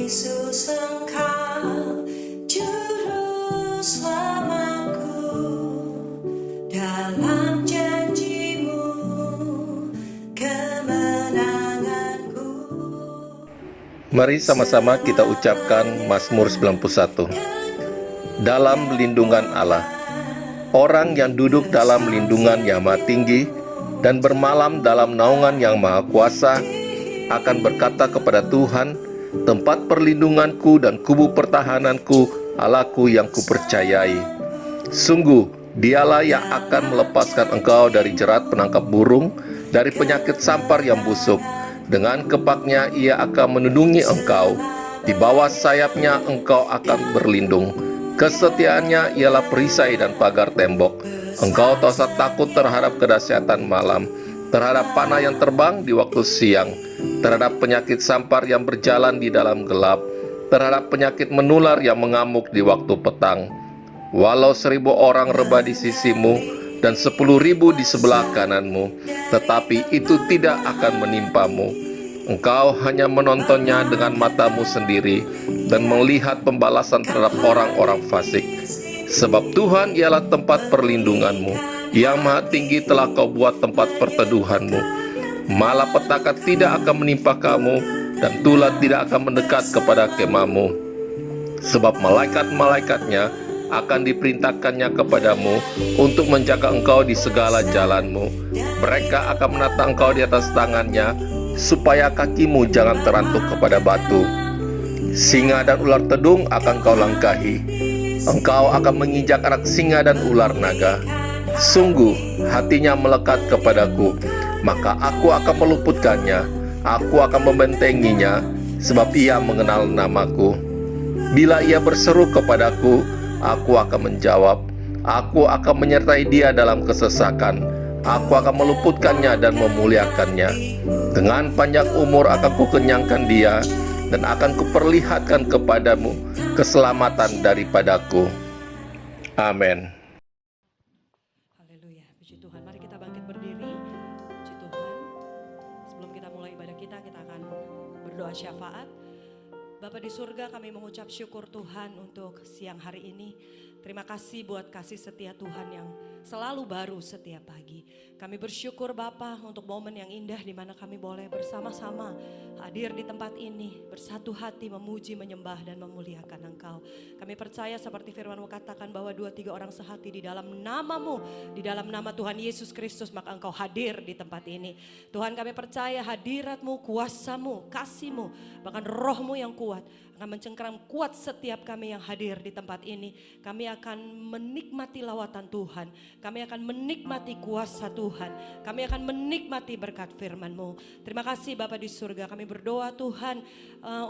Yesus Engkau Juru Selamatku, dalam janji-Mu kemenanganku. Mari sama-sama kita ucapkan Mazmur 91. Dalam lindungan Allah. Orang yang duduk dalam lindungan yang maha tinggi dan bermalam dalam naungan yang maha kuasa akan berkata kepada Tuhan, tempat perlindunganku dan kubu pertahananku, Allahku yang kupercayai. Sungguh, dialah yang akan melepaskan engkau dari jerat penangkap burung, dari penyakit sampar yang busuk. Dengan kepaknya ia akan melindungi engkau. Di bawah sayapnya engkau akan berlindung. Kesetiaannya ialah perisai dan pagar tembok. Engkau tak usah takut terhadap kedahsyatan malam, terhadap panah yang terbang di waktu siang, terhadap penyakit sampar yang berjalan di dalam gelap, terhadap penyakit menular yang mengamuk di waktu petang. Walau 1.000 orang rebah di sisimu dan 10.000 di sebelah kananmu, tetapi itu tidak akan menimpamu. Engkau hanya menontonnya dengan matamu sendiri dan melihat pembalasan terhadap orang-orang fasik. Sebab Tuhan ialah tempat perlindunganmu, yang maha tinggi telah kau buat tempat perteduhanmu. Malapetaka tidak akan menimpa kamu, dan tulah tidak akan mendekat kepada kemahmu. Sebab malaikat-malaikatnya akan diperintahkannya kepadamu untuk menjaga engkau di segala jalanmu. Mereka akan menata engkau di atas tangannya, supaya kakimu jangan terantuk kepada batu. Singa dan ular tedung akan kau langkahi. Engkau akan menginjak anak singa dan ular naga. Sungguh hatinya melekat kepadaku, maka aku akan meluputkannya. Aku akan membentenginya, sebab ia mengenal namaku. Bila ia berseru kepadaku, aku akan menjawab. Aku akan menyertai dia dalam kesesakan. Aku akan meluputkannya dan memuliakannya. Dengan panjang umur akan kukenyangkan dia, dan akan kuperlihatkan kepadamu keselamatan daripadaku. Amin. Haleluya, puji Tuhan. Mari kita bangkit berdiri. Puji Tuhan. Sebelum kita mulai ibadah kita akan berdoa syafaat. Bapa di surga, kami mengucap syukur Tuhan untuk siang hari ini. Terima kasih buat kasih setia Tuhan yang selalu baru setiap pagi. Kami bersyukur Bapa untuk momen yang indah di mana kami boleh bersama-sama hadir di tempat ini, bersatu hati memuji, menyembah dan memuliakan Engkau. Kami percaya seperti firman-Mu katakan bahwa 2-3 orang sehati di dalam nama-Mu, di dalam nama Tuhan Yesus Kristus, maka Engkau hadir di tempat ini. Tuhan, kami percaya hadirat-Mu, kuasa-Mu, kasih-Mu, bahkan roh-Mu yang kuat akan mencengkeram kuat setiap kami yang hadir di tempat ini. Kami akan menikmati lawatan Tuhan. Kami akan menikmati kuasa Tuhan. Kami akan menikmati berkat firman-Mu. Terima kasih Bapa di surga. Kami berdoa Tuhan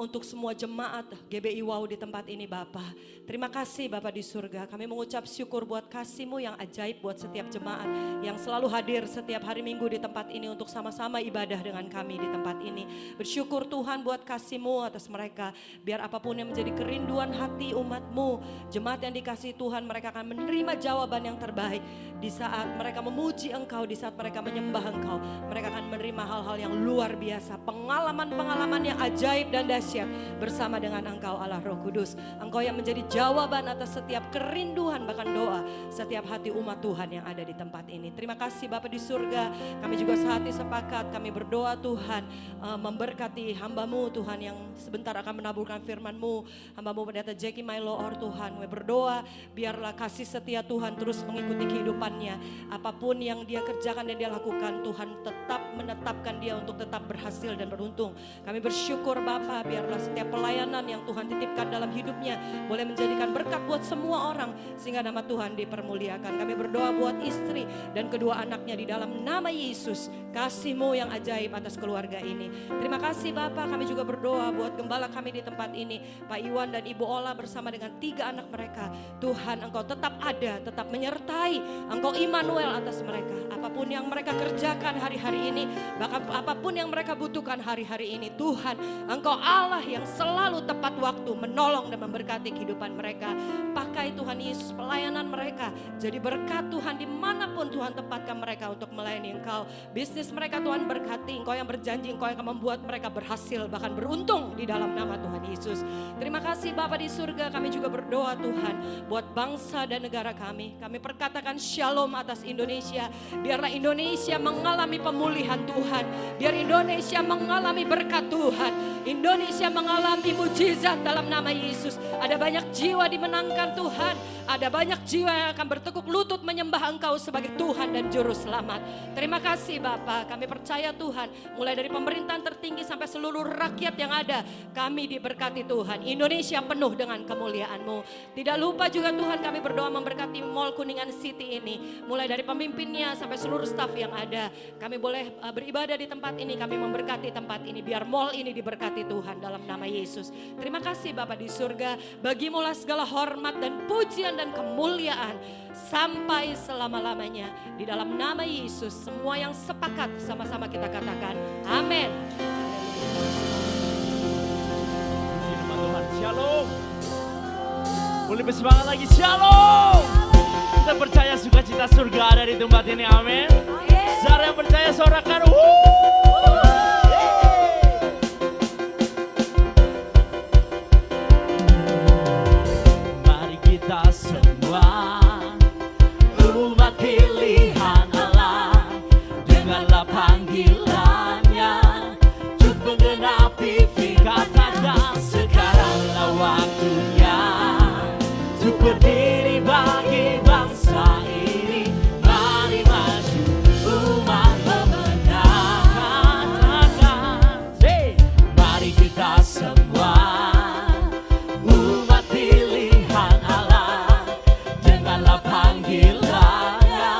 untuk semua jemaat GBI Wow di tempat ini Bapa. Terima kasih Bapa di surga. Kami mengucap syukur buat kasih-Mu yang ajaib buat setiap jemaat yang selalu hadir setiap hari Minggu di tempat ini untuk sama-sama ibadah dengan kami di tempat ini. Bersyukur Tuhan buat kasih-Mu atas mereka. Biar apapun yang menjadi kerinduan hati umat-Mu, jemaat yang dikasihi Tuhan, mereka akan menerima jawaban yang terbaik. Di saat mereka memuji Engkau, di saat mereka menyembah Engkau, mereka akan menerima hal-hal yang luar biasa, pengalaman-pengalaman yang ajaib dan dahsyat bersama dengan Engkau Allah Roh Kudus. Engkau yang menjadi jawaban atas setiap kerinduan bahkan doa setiap hati umat Tuhan yang ada di tempat ini. Terima kasih Bapa di surga. Kami juga sehati sepakat, kami berdoa Tuhan memberkati hamba-Mu Tuhan yang sebentar akan menaburkan firman-Mu. Hamba-Mu pendeta Jackie Milo Or Tuhan, kami berdoa biarlah kasih setia Tuhan terus mengikuti kehidupannya. Apapun yang dia kerjakan dan dia lakukan, Tuhan tetap menetapkan dia untuk tetap berhasil dan beruntung. Kami bersyukur Bapa, biarlah setiap pelayanan yang Tuhan titipkan dalam hidupnya boleh menjadikan berkat buat semua orang, sehingga nama Tuhan dipermuliakan. Kami berdoa buat istri dan kedua anaknya di dalam nama Yesus. Kasih-Mu yang ajaib atas keluarga ini. Terima kasih Bapa. Kami juga berdoa buat gembala kami di tempat ini, Pak Iwan dan Ibu Ola bersama dengan 3 anak mereka. Tuhan, Engkau tetap ada, tetap menyertai. Engkau Immanuel atas mereka. Apapun yang mereka kerjakan hari-hari ini, bahkan apapun yang mereka butuhkan hari-hari ini, Tuhan, Engkau Allah yang selalu tepat waktu menolong dan memberkati kehidupan mereka. Pakai Tuhan Yesus pelayanan mereka jadi berkat Tuhan dimanapun Tuhan tempatkan mereka untuk melayani Engkau. Bisnis bisnis mereka Tuhan berkati. Engkau yang berjanji, Engkau yang akan membuat mereka berhasil, bahkan beruntung di dalam nama Tuhan Yesus. Terima kasih Bapa di surga, kami juga berdoa Tuhan buat bangsa dan negara kami. Kami perkatakan shalom atas Indonesia. Biarlah Indonesia mengalami pemulihan Tuhan. Biar Indonesia mengalami berkat Tuhan. Indonesia mengalami mujizat dalam nama Yesus. Ada banyak jiwa dimenangkan Tuhan. Ada banyak jiwa yang akan bertekuk lutut menyembah Engkau sebagai Tuhan dan Juru Selamat. Terima kasih Bapa, kami percaya Tuhan, mulai dari pemerintahan tertinggi sampai seluruh rakyat yang ada, kami diberkati Tuhan. Indonesia penuh dengan kemuliaan-Mu. Tidak lupa juga Tuhan, kami berdoa memberkati Mall Kuningan City ini, mulai dari pemimpinnya sampai seluruh staf yang ada. Kami boleh beribadah di tempat ini, kami memberkati tempat ini, biar mall ini diberkati Tuhan dalam nama Yesus. Terima kasih Bapa di surga, bagimulah segala hormat dan pujian dan kemuliaan sampai selama-lamanya. Di dalam nama Yesus, semua yang sepakat sama-sama kita katakan amin. Tuhan, shalom. Boleh bersemangat lagi, shalom. Kita percaya sukacita surga ada di tempat ini, amin. Saudara yang percaya sorakan, mari kita semua umat pilihan Allah, dengarlah panggilannya untuk menggenapi katakan sekaranglah waktunya untuk berdiri bagi bangsa ini. Mari maju umat pemenang, katakan, mari kita semua umat pilihan Allah, dengarlah panggilannya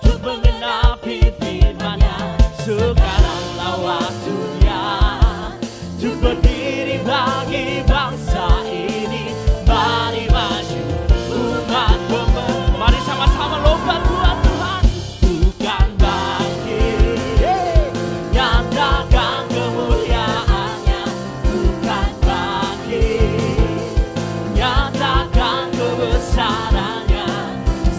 untuk menggenapi firman-Nya. Sekaranglah waktunya untuk berdiri bagi bangsa ini. Mari maju umat pemenang. Mari sama-sama lomba buat Tuhan. Bukan bangkit, nyatakan kemuliaan-Nya. Bukan bangkit, nyatakan kebesaran-Nya.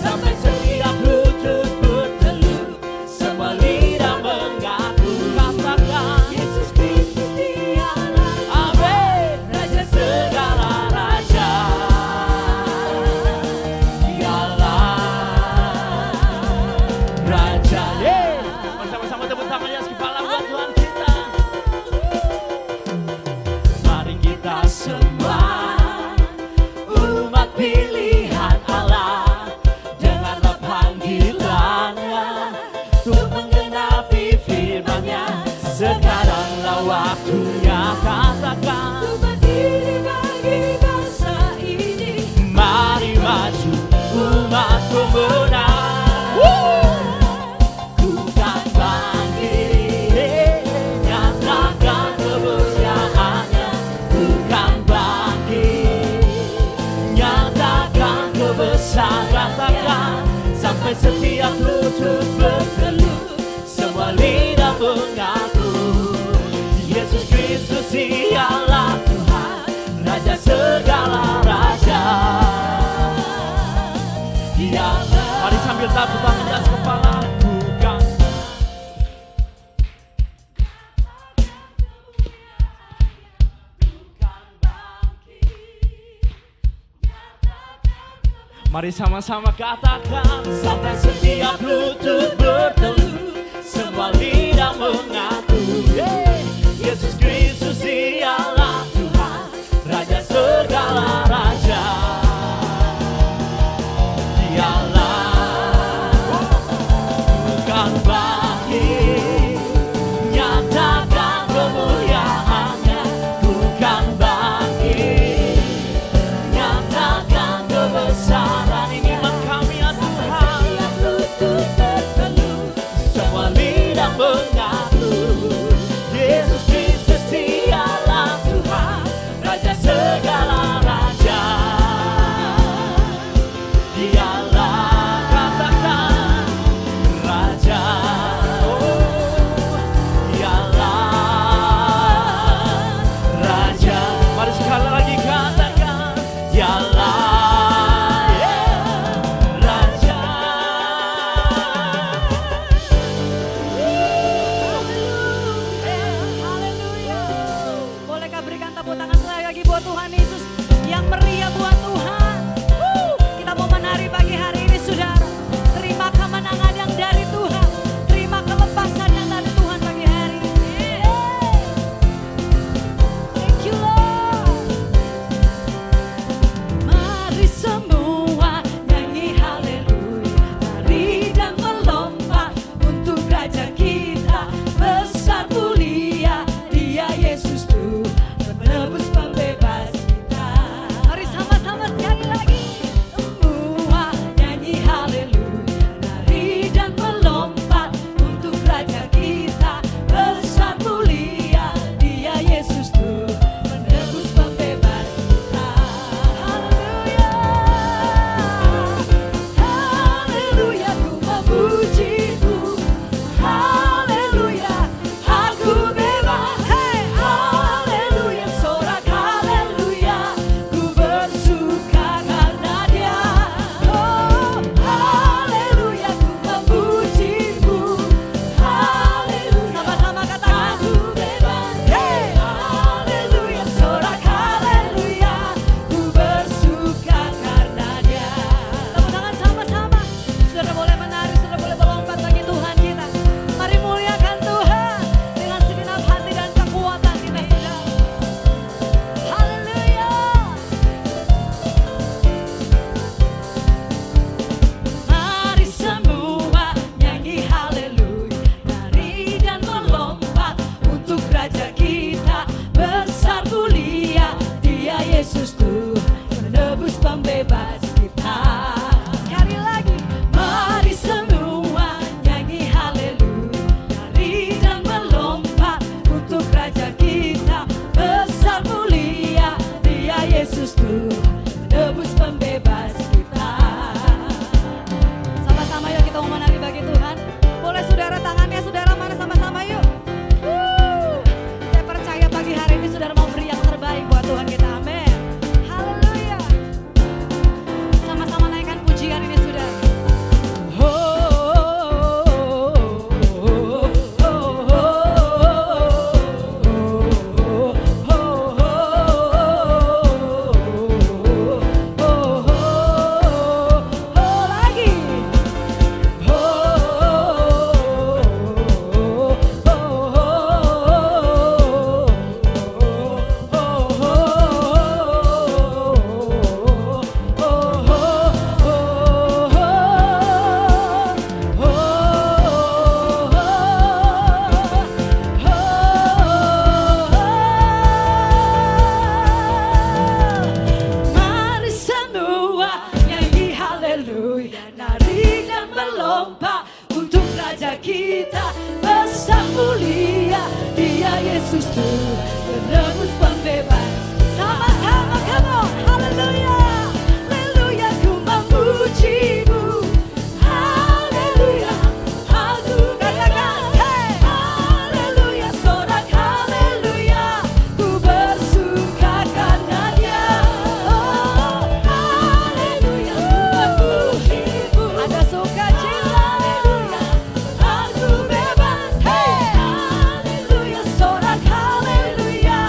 Sampai setiap lutut berteluh, semua lidah mengaku. Katakan Yesus Kristus dialah, amin, Raja segala raja. Dialah Raja. Mari sama-sama tepuk tangannya sekepala buat Tuhan kita. Mari kita semua umat pilihan Allah, dengarlah panggilannya untuk menggenapi firman-Nya. Sekaranglah waktunya, katakan, untuk berdiri bagi bangsa ini. Mari maju umat pemenang. Bukan bangkit, nyatakan kemuliaan-Nya. Bukan bangkit, nyatakan kebesaran. Katakan sampai setiap lutut berteluh, semua lidah mengaku Yesus Kristus dialah Tuhan, Raja segala raja. Dialah. Mari sambil tepuk tangan di atas kepala. Bukan mari sama-sama katakan sampai setiap lutut berteluh, semua lidah mengaku Yesus Kristus dialah Tuhan, Raja segala raja. Dialah bukan bangkit, nyatakan kemuliaan-Nya. Bukan bangkit, nyatakan kebesaran. Ini iman kami ya Tuhan. Setiap lutut berteluh, semua lidah mengaku yang meriah buat Tuhan. Kita mau menari pagi hari ini saudara. Terima kemenangan yang dari Tuhan. Terima kelepasan yang dari Tuhan pagi hari ini. Thank you Lord. Mari semua nyanyi haleluya. Mari dan melompat untuk Raja kita. Besar mulia Dia Yesus Tuhan, penebus pembebas kita. Mari sama-sama sekali lagi. Semua nyanyi haleluya. Mari dan melompat untuk Raja kita. Besar mulia Dia Yesus Tuhan, penebus pembebas kita. Haleluya. Haleluya, ku memuji-Mu. Haleluya, aku bebas. Hey, haleluya, sorak haleluya, ku bersuka karena Dia. Oh, haleluya, ku memuji-Mu. Haleluya, sama-sama katakan aku bebas. Hey, haleluya, sorak haleluya, ku bersuka karena Dia. Tepuk tangan sama-sama. Saudara boleh menari, saudara boleh berlompat bagi Tuhan kita. Mari muliakan Tuhan dengan segenap hati dan kekuatan kita saudara. Haleluya. Mari semua nyanyi haleluya. Nari dan melompat untuk Raja kita. Besar mulia Dia Yesus Tuhan, penebus pembebas kita. Sekali lagi, mari semua nyanyi haleluya. Nari dan melompat untuk Raja kita. Besar mulia Dia Yesus Tuhan, penebus pembebas kita. Sama-sama yuk kita mau menari bagi Tuhan. Boleh saudara tangannya saudara mana sama-sama yuk. Saya percaya pagi hari ini saudara mau beri yang terbaik buat Tuhan kita. Amin. Haleluya. Sama-sama naikkan pujian ini saudara. Lagi. Mari semua nyanyi haleluya. Nari dan melompat untuk Raja kita. Besar mulia Dia Yesus Tuhan, penebus pembebas. Sama-sama come on. Haleluya. Haleluya, ku memuji-Mu. Haleluya, aku katakan hey. Haleluya, sorak haleluya, ku bersuka karena Dia. Oh, haleluya, ku memuji-Mu. Ada sukacita. Haleluya, aku bebas. Hey, haleluya, sorak haleluya,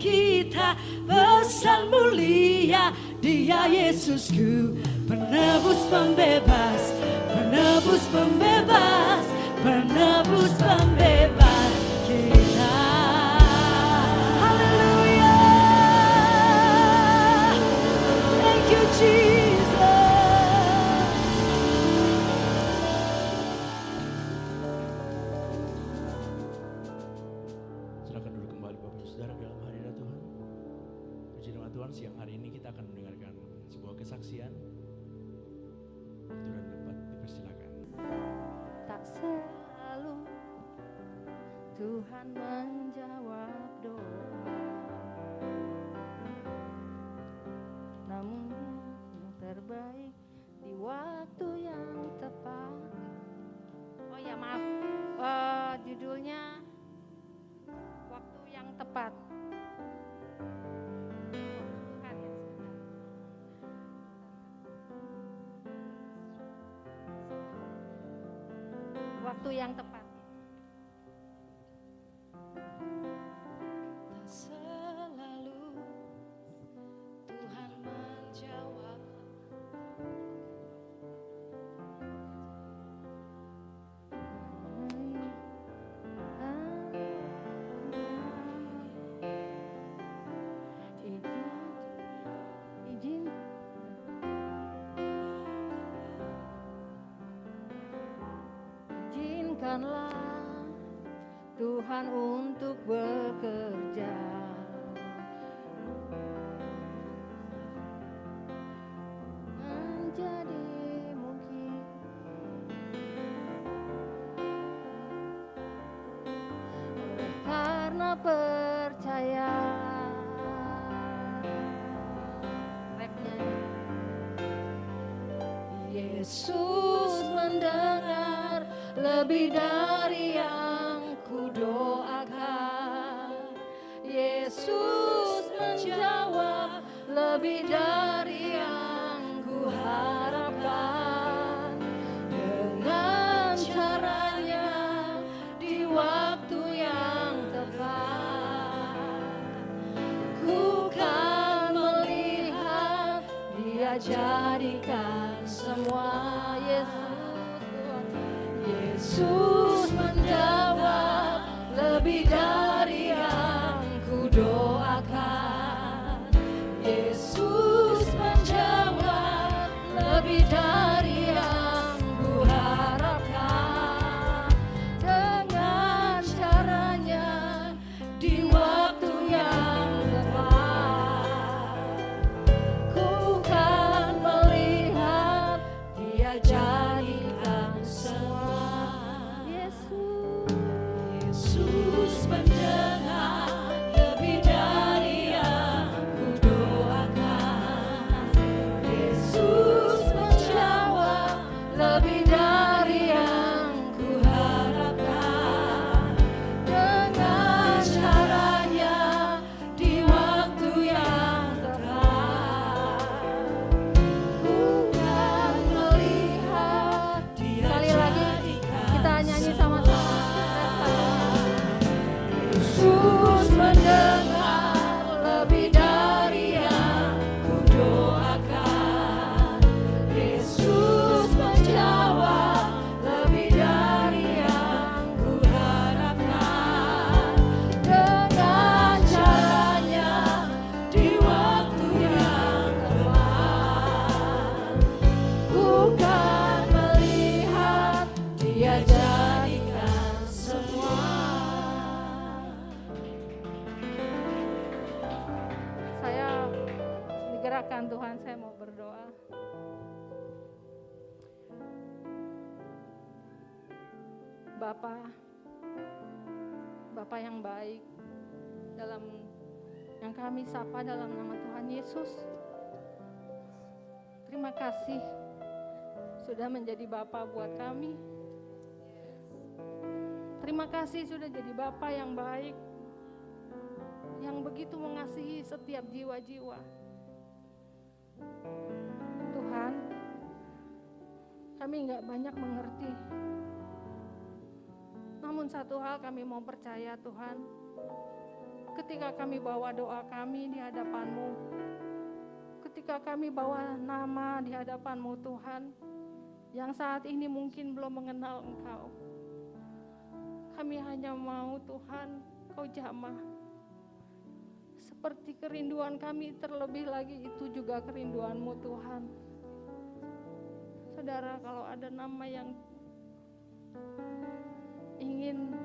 kita, besar mulia Dia Yesusku, penebus pembebas, penebus pembebas, penebus pembebas kita. Haleluya. Thank you Jesus. Silakan duduk kembali Bapak Ibu Saudara dalam hadirat Tuhan. Puji nama Tuhan, siang hari ini kita akan mendengarkan sebuah kesaksian. Waktu dan tempat dipersilakan. Tak selalu Tuhan menjawab doa, namun yang terbaik di waktu yang tepat. Oh ya maaf, judulnya Waktu yang Tepat. Tuhan ya, sebentar. Waktu yang tepat. Tak selalu Tuhan menjawab, Izinkanlah Tuhan untuk bekerja, menjadi mungkin. Karena percaya. Refnya. Yesus mendengar lebih dari yang kudoakan. Yesus menjawab lebih dari yang kuharapkan. Dengan caranya di waktu yang tepat, ku kan melihat Dia jadikan semua. Yesus menjawab lebih dari yang kudoakan. Yesus menjawab lebih dari yang kuharapkan. Dengan caranya di waktu yang tepat, ku kan melihat Dia jadikan semua. Yesus mendengar lebih dari yang kudoakan. Yesus menjawab lebih dari yang kuharapkan. Dengan caranya di waktu yang tepat, ku kan melihat. Sekali lagi kita nyanyi sama-sama. Yesus mendengar lebih dari yang kudoakan. Yesus menjawab lebih dari yang kuharapkan. Dengan caranya di waktu yang tepat, ku kan melihat Dia jadikan semua. Saya digerakkan Tuhan, saya mau berdoa. Bapa yang baik, dalam yang kami sapa dalam nama Tuhan Yesus, terima kasih sudah menjadi Bapa buat kami. Terima kasih sudah jadi Bapa yang baik, yang begitu mengasihi setiap jiwa-jiwa. Tuhan, kami nggak banyak mengerti, namun satu hal kami mau percaya Tuhan, ketika kami bawa doa kami di hadapan-Mu, ketika kami bawa nama di hadapan-Mu Tuhan, yang saat ini mungkin belum mengenal Engkau. Kami hanya mau Tuhan, Kau jamah. Seperti kerinduan kami, terlebih lagi itu juga kerinduan-Mu Tuhan. Saudara, kalau ada nama yang ingin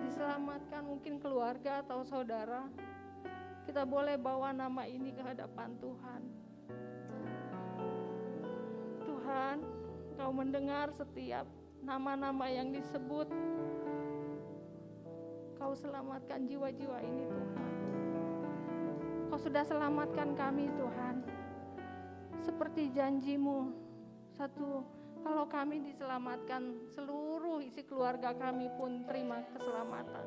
diselamatkan, mungkin keluarga atau saudara, kita boleh bawa nama ini ke hadapan Tuhan. Tuhan, Kau mendengar setiap nama-nama yang disebut. Kau selamatkan jiwa-jiwa ini Tuhan. Kau sudah selamatkan kami Tuhan. Seperti janji-Mu, kalau kami diselamatkan, seluruh isi keluarga kami pun terima keselamatan.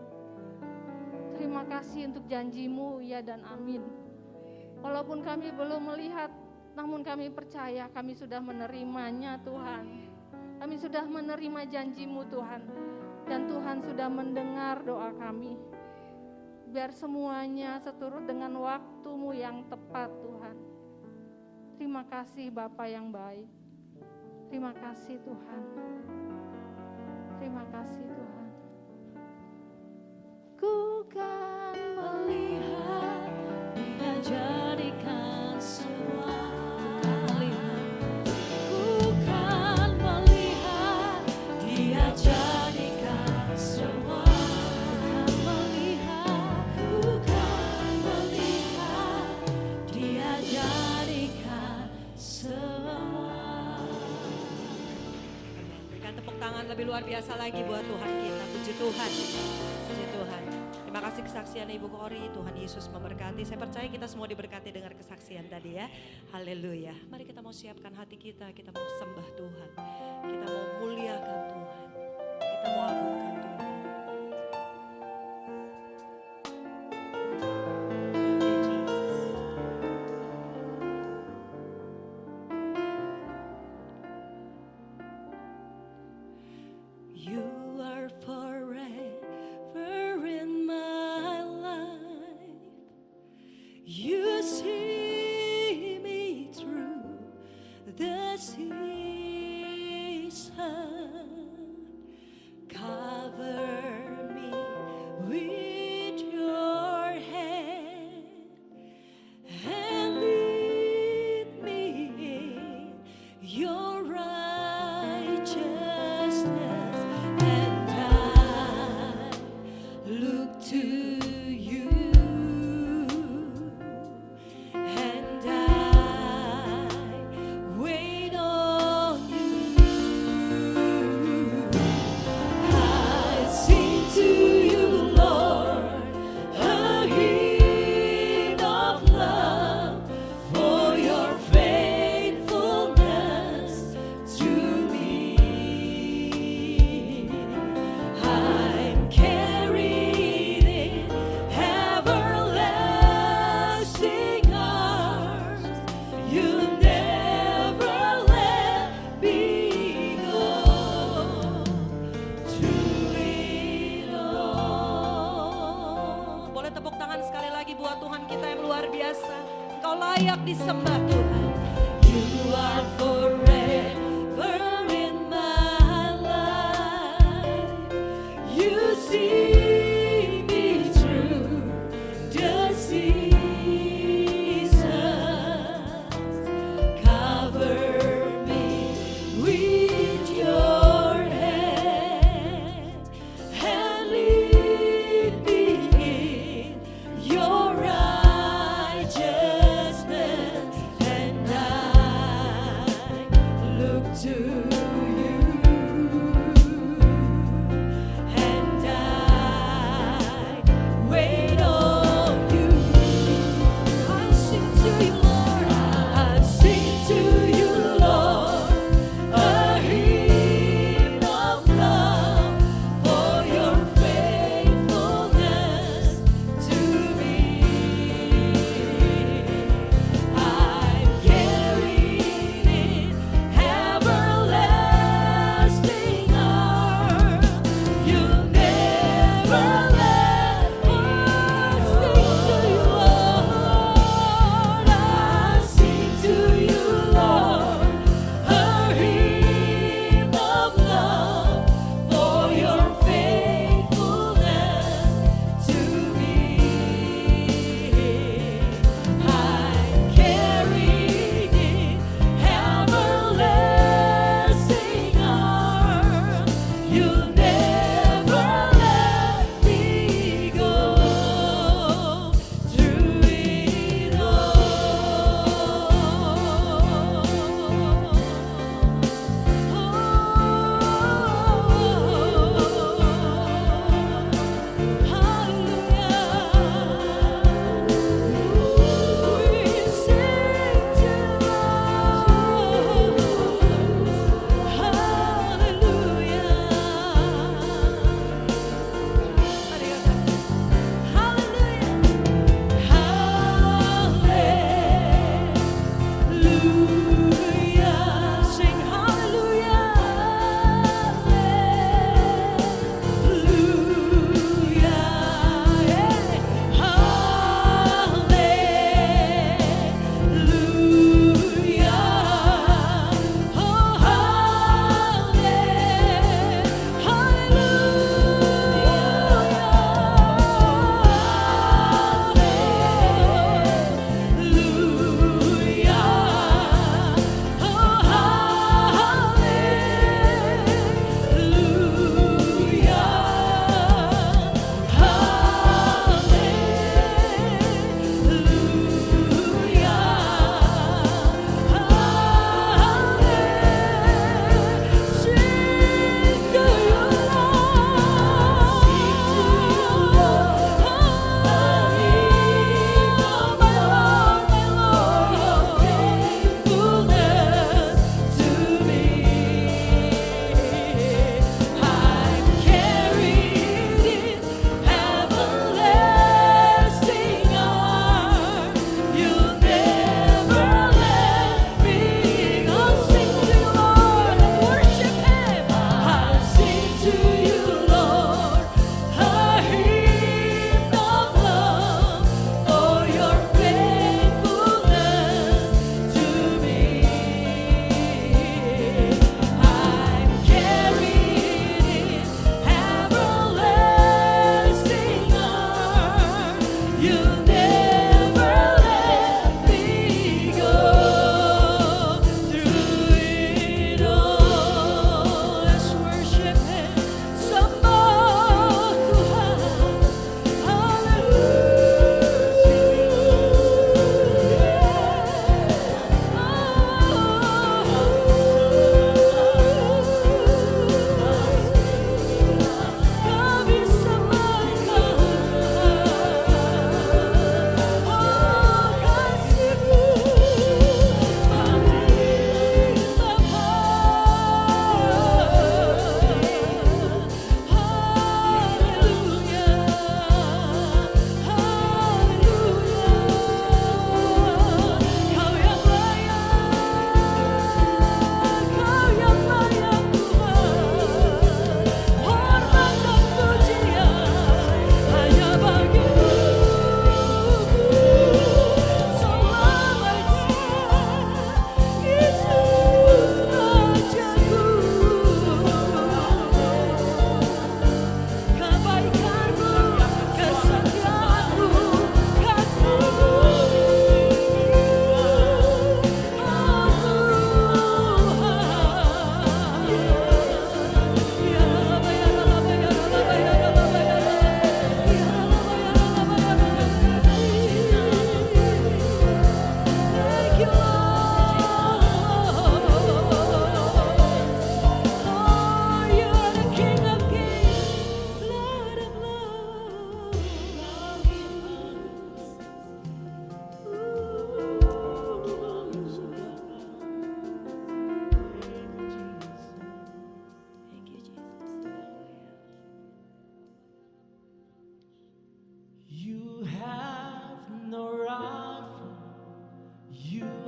Terima kasih untuk janji-Mu, ya dan amin. Walaupun kami belum melihat, namun kami percaya kami sudah menerimanya Tuhan. Kami sudah menerima janji-Mu Tuhan. Dan Tuhan sudah mendengar doa kami. Biar semuanya seturut dengan waktu-Mu yang tepat Tuhan. Terima kasih Bapa yang baik. Terima kasih Tuhan. Terima kasih Tuhan. Ku kan melihat Dia jadikan semua. Ku kan melihat Dia jadikan semua. Ku kan melihat Dia jadikan semua. Tepuk tangan lebih luar biasa lagi buat Tuhan kita. Puji Tuhan. Puji Tuhan. Terima kasih kesaksian Ibu Kori. Tuhan Yesus memberkati. Saya percaya kita semua diberkati dengar kesaksian tadi ya. Haleluya. Mari kita mau siapkan hati kita. Kita mau sembah Tuhan. Kita mau muliakan Tuhan. Kita mau agungkan Tuhan. You are forever in my life. You see me through the season. Cover me with your hand and lead me in your righteousness. And I look to you, and I wait on you. I sing to you, Lord, a hymn of love for your faithfulness to me. I'm carried in everlasting arms. You never let me go. Through it all. Boleh tepuk tangan sekali lagi buat Tuhan kita yang luar biasa. Engkau layak disembah Tuhan. You are forever in my life. You see me through the seasons. Cover me with your hand and lead me in your righteousness. And I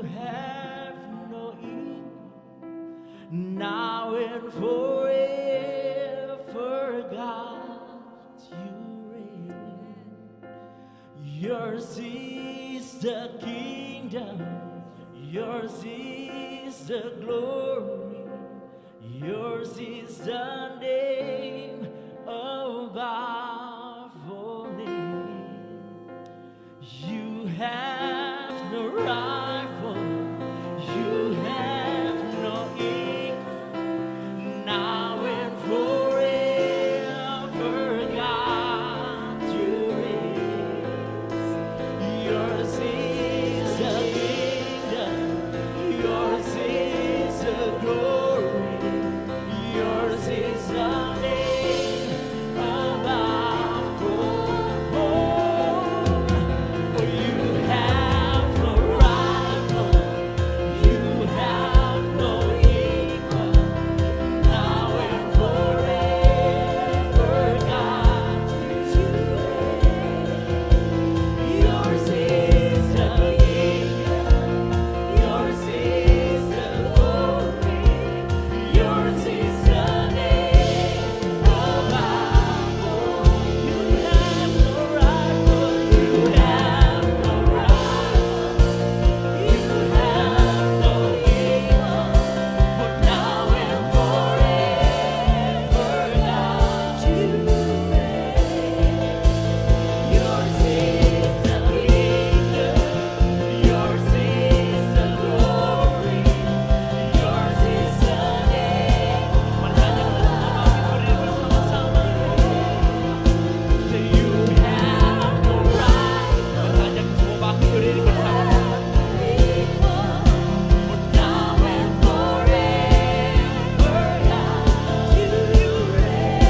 have no equal, now and forever, God, you reign. Yours is the kingdom, yours is the glory, yours is the name above all names. You have no rival, you have no equal, now and forever, God, you reign. Yours is the kingdom, yours is the glory, yours is the name above all. For you have no rival, you have no equal, now and forever, God, you reign. Yours is the kingdom, yours is the glory, yours is the name above all. You have no rival, you have no rival, you have no equal, for now and forever, God, you reign. Yours is the kingdom, yours is the glory, yours is the name. Say you have no rival, equal, for now and forever, God, you reign.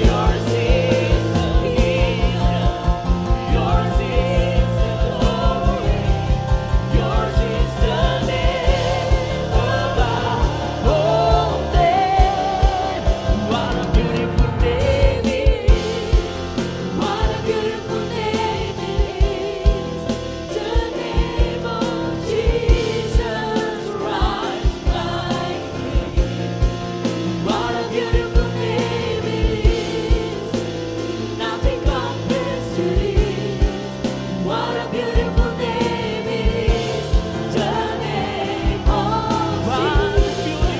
Yours is the kingdom, yours is the glory, yours is the name above all names. What a beautiful name it is. What a beautiful name it is. The name of Jesus Christ, my King. What a beautiful name it is. Nothing compares to this. What a beautiful name it is. The name of Jesus.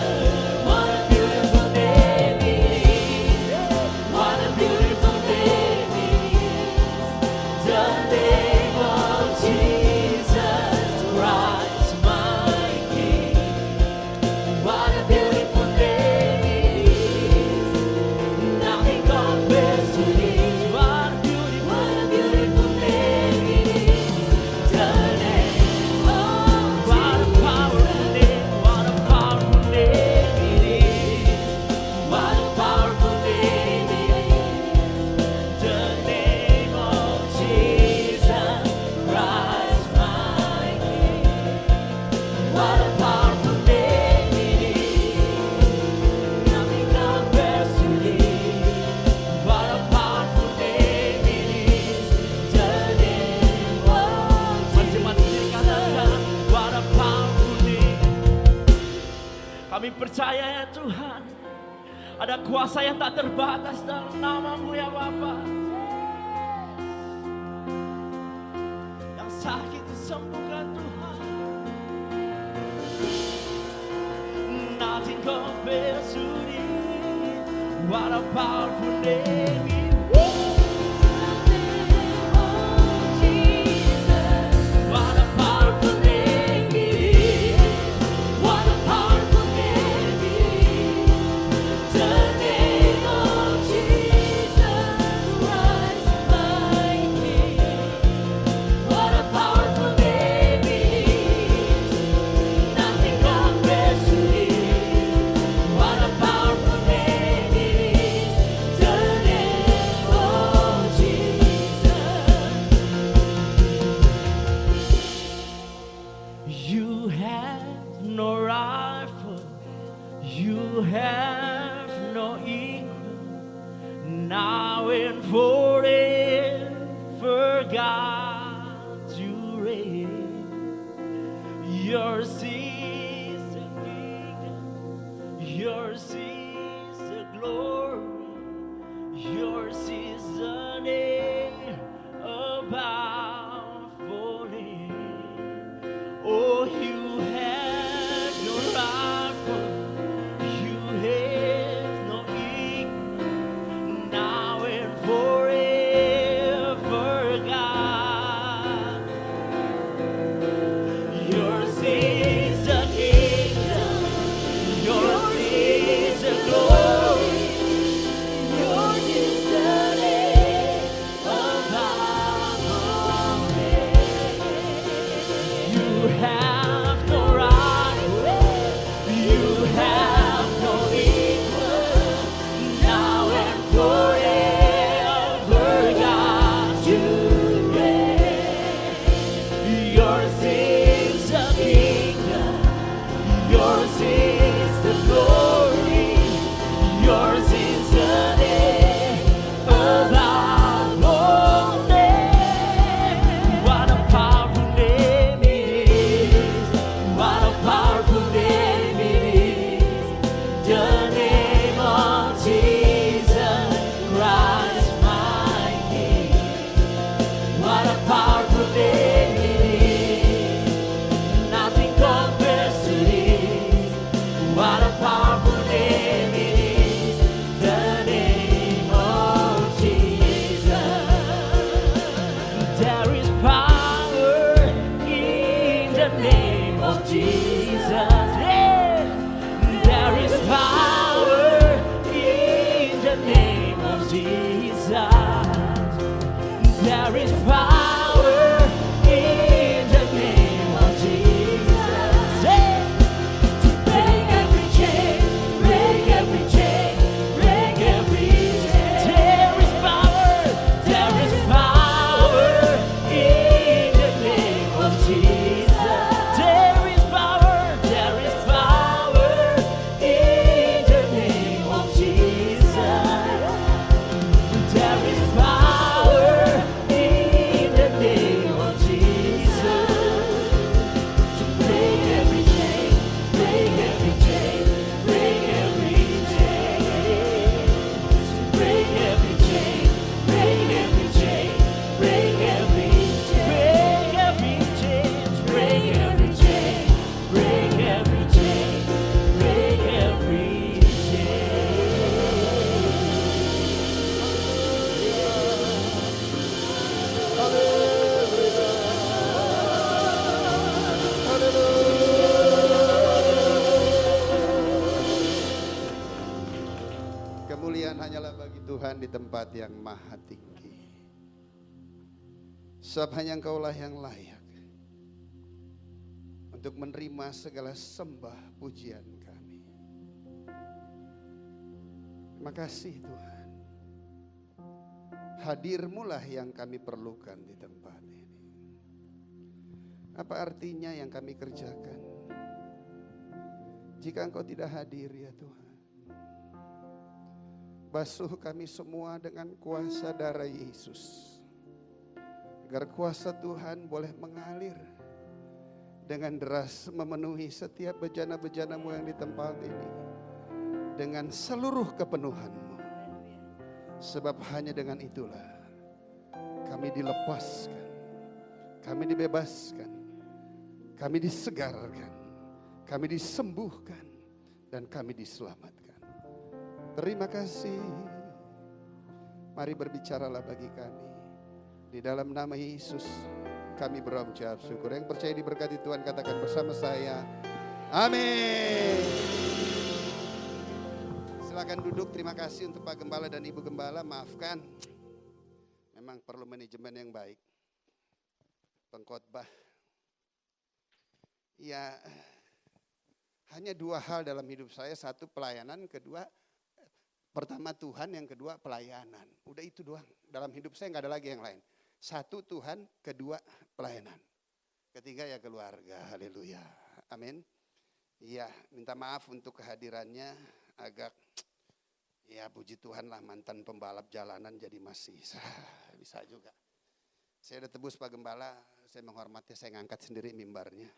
What a beautiful name it is. What a beautiful name it is. The name of Jesus Christ, my King. What a beautiful name it is. Nothing compares to this. What a beautiful name it is. The name of what a powerful name. What a powerful name it is. What a powerful name it is. The name of Jesus Christ, my King. What a powerful name it is. Nothing compares to this. What a powerful name it is. The name of Jesus. What a powerful name. Kami percaya ya Tuhan, ada kuasa yang tak terbatas dalam nama-Mu ya Bapa. Yang sakit disembuhkan Tuhan. Nothing compares to this. What a powerful name it is. What a powerful name it is. What a powerful name it is. The name of Jesus Christ, my King. What a powerful name it is. Nothing compares to this. What a powerful name it is. The name Yours is the kingdom, yours is the glory, yours is the name above all names. Oh, you have no rival, you have no equal, now and forever, God. Yours is the kingdom, yours is the glory, Yours is the name above all names. you have no rival, you have no equal, now and forever, God, you reign. Yours is the kingdom, yours is the glory, yours is the name above all names. What a powerful name it is, what a powerful name it is, the name of Jesus Christ my King. What a powerful name it is, nothing compares to this. What a powerful name it is, the name of Jesus. There is power in the name of Jesus. Yeah. There is power in the name of Jesus. There is power in the name of Jesus. Yeah. Break every chain, break every chain, break every chain. There is power in the name of Jesus. There is power in the name of Jesus. There is power in the name of Jesus. So break every chain, break every chain, break every chain. So break every chain, break every chain, break every chain. Break every chain, Break every chain, break every chain, break every chain. Kemuliaan hanyalah bagi Tuhan di tempat yang maha tinggi. Sebab hanya Engkaulah yang layak untuk menerima segala sembah pujian kami. Terima kasih Tuhan. Hadir-Mulah yang kami perlukan di tempat ini. Apa artinya yang kami kerjakan jika Engkau tidak hadir ya Tuhan? Basuh kami semua dengan kuasa darah Yesus, agar kuasa Tuhan boleh mengalir dengan deras memenuhi setiap bejana-bejana-Mu yang di tempat ini dengan seluruh kepenuhan-Mu. Sebab hanya dengan itulah kami dilepaskan, kami dibebaskan, kami disegarkan, kami disembuhkan, dan kami diselamatkan. Terima kasih. Mari berbicaralah bagi kami. Di dalam nama Yesus kami berucap syukur. Yang percaya diberkati Tuhan katakan bersama saya, amin. Silakan duduk. Terima kasih untuk Pak Gembala dan Ibu Gembala. Maafkan, memang perlu manajemen yang baik. Pengkhotbah, ya hanya dua hal dalam hidup saya. Satu pelayanan, kedua pertama Tuhan, yang kedua pelayanan. Udah itu doang. Dalam hidup saya nggak ada lagi yang lain. Satu Tuhan, kedua pelayanan. Ketiga ya keluarga. Haleluya. Amin. Iya, minta maaf untuk kehadirannya agak, ya puji Tuhan lah, mantan pembalap jalanan jadi masih bisa juga. Saya udah tebus Pak Gembala, saya menghormati, saya ngangkat sendiri mimbarnya.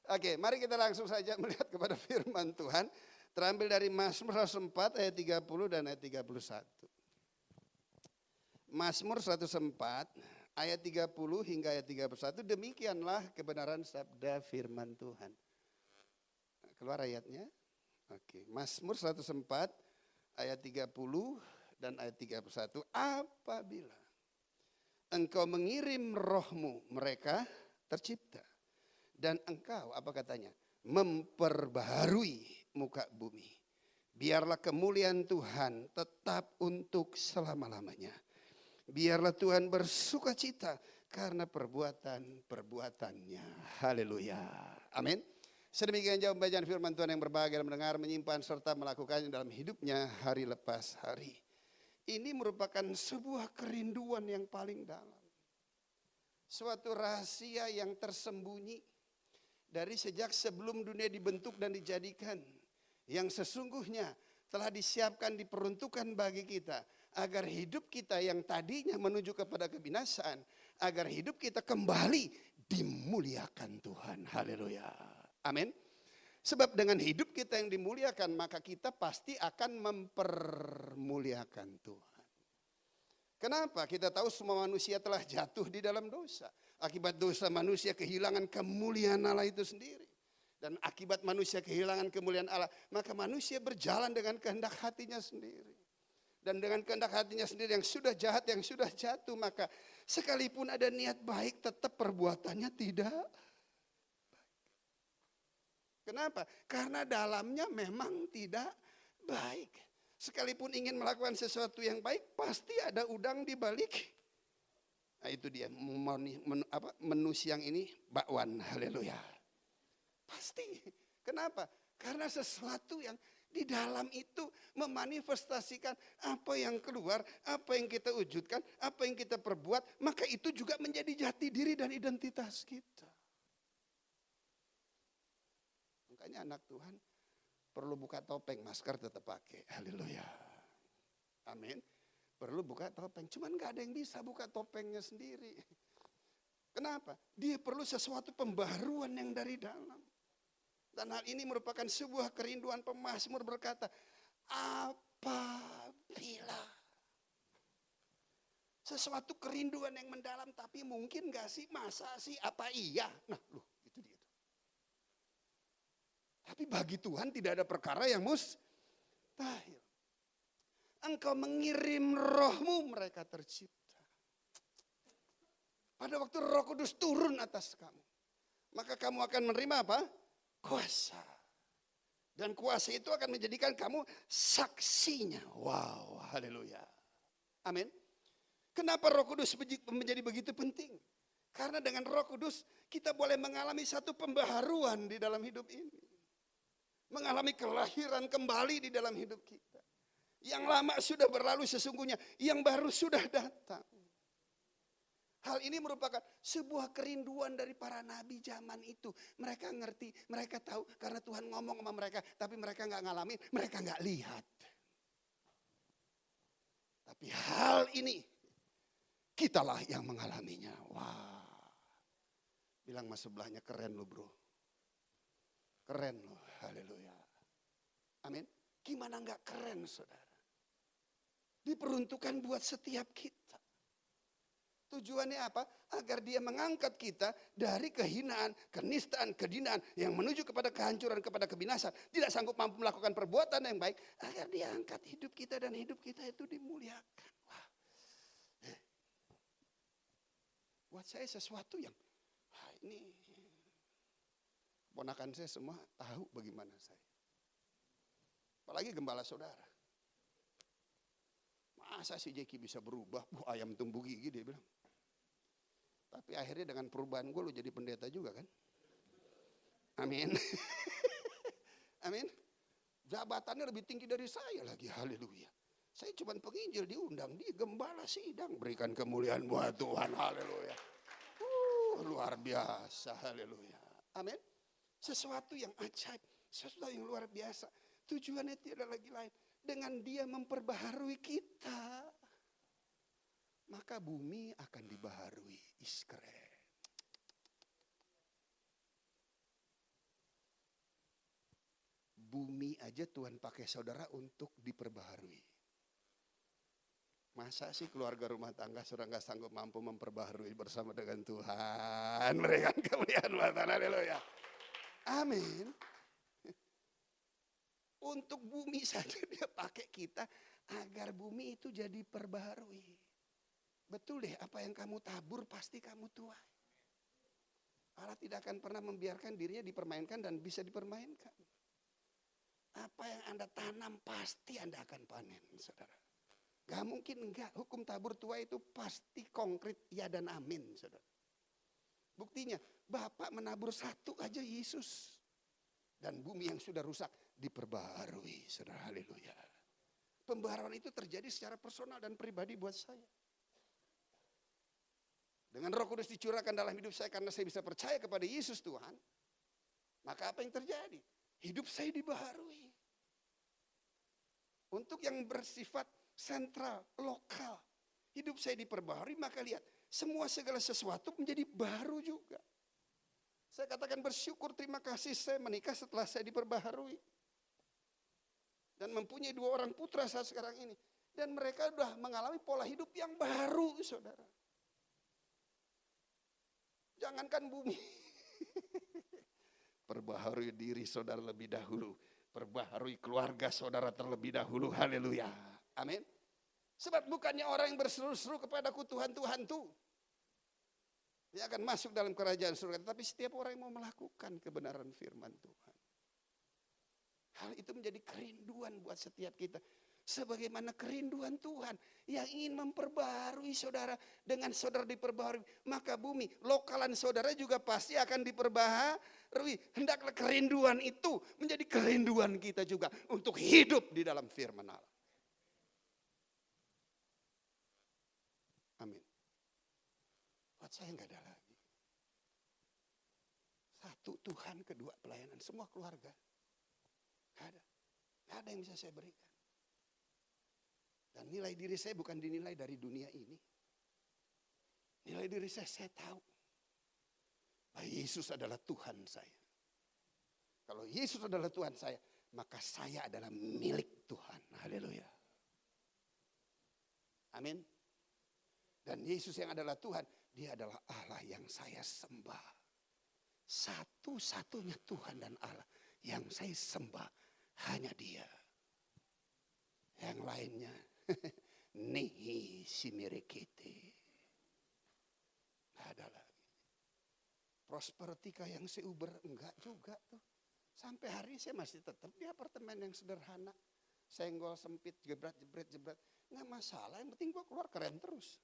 Oke, mari kita langsung saja melihat kepada firman Tuhan. Terambil dari Mazmur 104 ayat 30 dan ayat 31. Mazmur 104 ayat 30 hingga ayat 31. Demikianlah kebenaran sabda firman Tuhan. Keluar ayatnya. Oke, Mazmur 104 ayat 30 dan ayat 31. Apabila engkau mengirim rohmu, mereka tercipta. Dan engkau, apa katanya? Memperbaharui muka bumi. Biarlah kemuliaan Tuhan tetap untuk selama-lamanya. Biarlah Tuhan bersuka cita karena perbuatan-perbuatannya. Haleluya. Amin. Sedemikian jauh pembacaan firman Tuhan yang berbahagia mendengar, menyimpan serta melakukannya dalam hidupnya hari lepas hari. Ini merupakan sebuah kerinduan yang paling dalam. Suatu rahasia yang tersembunyi dari sejak sebelum dunia dibentuk dan dijadikan. Yang sesungguhnya telah disiapkan, diperuntukkan bagi kita. Agar hidup kita yang tadinya menuju kepada kebinasaan. Agar hidup kita kembali dimuliakan Tuhan. Haleluya. Amin. Sebab dengan hidup kita yang dimuliakan, maka kita pasti akan mempermuliakan Tuhan. Kenapa? Kita tahu semua manusia telah jatuh di dalam dosa. Akibat dosa manusia kehilangan kemuliaan Allah itu sendiri. Dan akibat manusia kehilangan kemuliaan Allah, maka manusia berjalan dengan kehendak hatinya sendiri. Dan dengan kehendak hatinya sendiri yang sudah jahat, yang sudah jatuh, maka sekalipun ada niat baik, tetap perbuatannya tidak baik. Kenapa? Karena dalamnya memang tidak baik. Sekalipun ingin melakukan sesuatu yang baik, pasti ada udang di balik. Nah itu dia menu siang ini bakwan. Haleluya. Pasti. Kenapa? Karena sesuatu yang di dalam itu memanifestasikan apa yang keluar, apa yang kita wujudkan, apa yang kita perbuat, maka itu juga menjadi jati diri dan identitas kita. Makanya anak Tuhan perlu buka topeng, masker tetap pakai. Haleluya. Amin. Perlu buka topeng, cuman gak ada yang bisa buka topengnya sendiri. Kenapa? Dia perlu sesuatu pembaharuan yang dari dalam. Dan hal ini merupakan sebuah kerinduan pemazmur berkata, apabila sesuatu kerinduan yang mendalam, tapi mungkin gak sih, masa sih, apa iya? Nah loh, itu dia. Tapi bagi Tuhan tidak ada perkara yang mustahil. Engkau mengirim rohmu, mereka tercipta. Pada waktu Roh Kudus turun atas kamu, maka kamu akan menerima apa? Kuasa. Dan kuasa itu akan menjadikan kamu saksinya. Wow, haleluya. Amin. Kenapa Roh Kudus menjadi begitu penting? Karena dengan Roh Kudus kita boleh mengalami satu pembaharuan di dalam hidup ini. Mengalami kelahiran kembali di dalam hidup kita. Yang lama sudah berlalu sesungguhnya, yang baru sudah datang. Hal ini merupakan sebuah kerinduan dari para nabi zaman itu. Mereka ngerti, mereka tahu karena Tuhan ngomong sama mereka. Tapi mereka gak ngalamin, mereka gak lihat. Tapi hal ini, kitalah yang mengalaminya. Wah, bilang mas sebelahnya, keren lo bro. Keren lo, haleluya. Amin. Gimana gak keren saudara? Diperuntukkan buat setiap kita. Tujuannya apa? Agar dia mengangkat kita dari kehinaan, kenistaan, kedinaan yang menuju kepada kehancuran, kepada kebinasan. Tidak sanggup mampu melakukan perbuatan yang baik. Agar dia angkat hidup kita dan hidup kita itu dimuliakan. Wah. Buat saya sesuatu yang ini ponakan saya semua tahu bagaimana saya. Apalagi gembala saudara. Masa si Jeki bisa berubah? Ayam tumbuh gigi dia bilang. Tapi akhirnya dengan perubahan gue lu jadi pendeta juga kan? Amin. Amin. Jabatannya lebih tinggi dari saya lagi. Haleluya. Saya cuma penginjil diundang. Dia gembala sidang. Berikan kemuliaan buat Tuhan. Haleluya. Luar biasa. Haleluya. Amin. Sesuatu yang ajaib. Sesuatu yang luar biasa. Tujuannya tidak lagi lain. Dengan dia memperbaharui kita, maka bumi akan dibaharui. Keren. Bumi aja Tuhan pakai saudara untuk diperbaharui. Masa sih keluarga rumah tangga sudah nggak sanggup mampu memperbaharui bersama dengan Tuhan? Berikan kemuliaan buat Tuhan, haleluya. Amin. Untuk bumi saja dia pakai kita agar bumi itu jadi perbaharui. Betul deh, apa yang kamu tabur pasti kamu tuai. Allah tidak akan pernah membiarkan dirinya dipermainkan dan bisa dipermainkan. Apa yang Anda tanam pasti Anda akan panen, saudara. Gak mungkin enggak, hukum tabur tuai itu pasti konkret ya dan amin, saudara. Buktinya, Bapak menabur satu aja Yesus. Dan bumi yang sudah rusak diperbaharui, saudara, haleluya. Pembaharuan itu terjadi secara personal dan pribadi buat saya. Dengan Roh Kudus dicurahkan dalam hidup saya karena saya bisa percaya kepada Yesus Tuhan. Maka apa yang terjadi? Hidup saya dibaharui. Untuk yang bersifat sentral, lokal. Hidup saya diperbaharui, maka lihat. Semua segala sesuatu menjadi baru juga. Saya katakan bersyukur, terima kasih saya menikah setelah saya diperbaharui. Dan mempunyai 2 orang putra saat sekarang ini. Dan mereka sudah mengalami pola hidup yang baru, saudara. Jangankan bumi. Perbaharui diri saudara lebih dahulu. Perbaharui keluarga saudara terlebih dahulu. Haleluya. Amin. Sebab bukannya orang yang berseru-seru kepadaku Tuhan, Tuhan tuh. Dia akan masuk dalam kerajaan surga. Tapi setiap orang yang mau melakukan kebenaran firman Tuhan. Hal itu menjadi kerinduan buat setiap kita. Sebagaimana kerinduan Tuhan yang ingin memperbarui saudara. Dengan saudara diperbarui, maka bumi, lokalan saudara juga pasti akan diperbarui. Hendaklah kerinduan itu menjadi kerinduan kita juga untuk hidup di dalam firman Allah. Amin. Buat saya nggak ada lagi. Satu Tuhan, kedua pelayanan, semua keluarga. Nggak ada. Nggak ada yang bisa saya berikan. Dan nilai diri saya bukan dinilai dari dunia ini. Nilai diri saya tahu. Bahwa Yesus adalah Tuhan saya. Kalau Yesus adalah Tuhan saya, maka saya adalah milik Tuhan. Haleluya. Amin. Dan Yesus yang adalah Tuhan, dia adalah Allah yang saya sembah. Satu-satunya Tuhan dan Allah yang saya sembah hanya dia. Yang lainnya, nihi simirekete. Nggak ada lagi. Prosperity yang seuber, enggak juga tuh. Sampai hari ini saya masih tetap di apartemen yang sederhana. Senggol, sempit, jebret. Nggak masalah, yang penting gua keluar keren terus.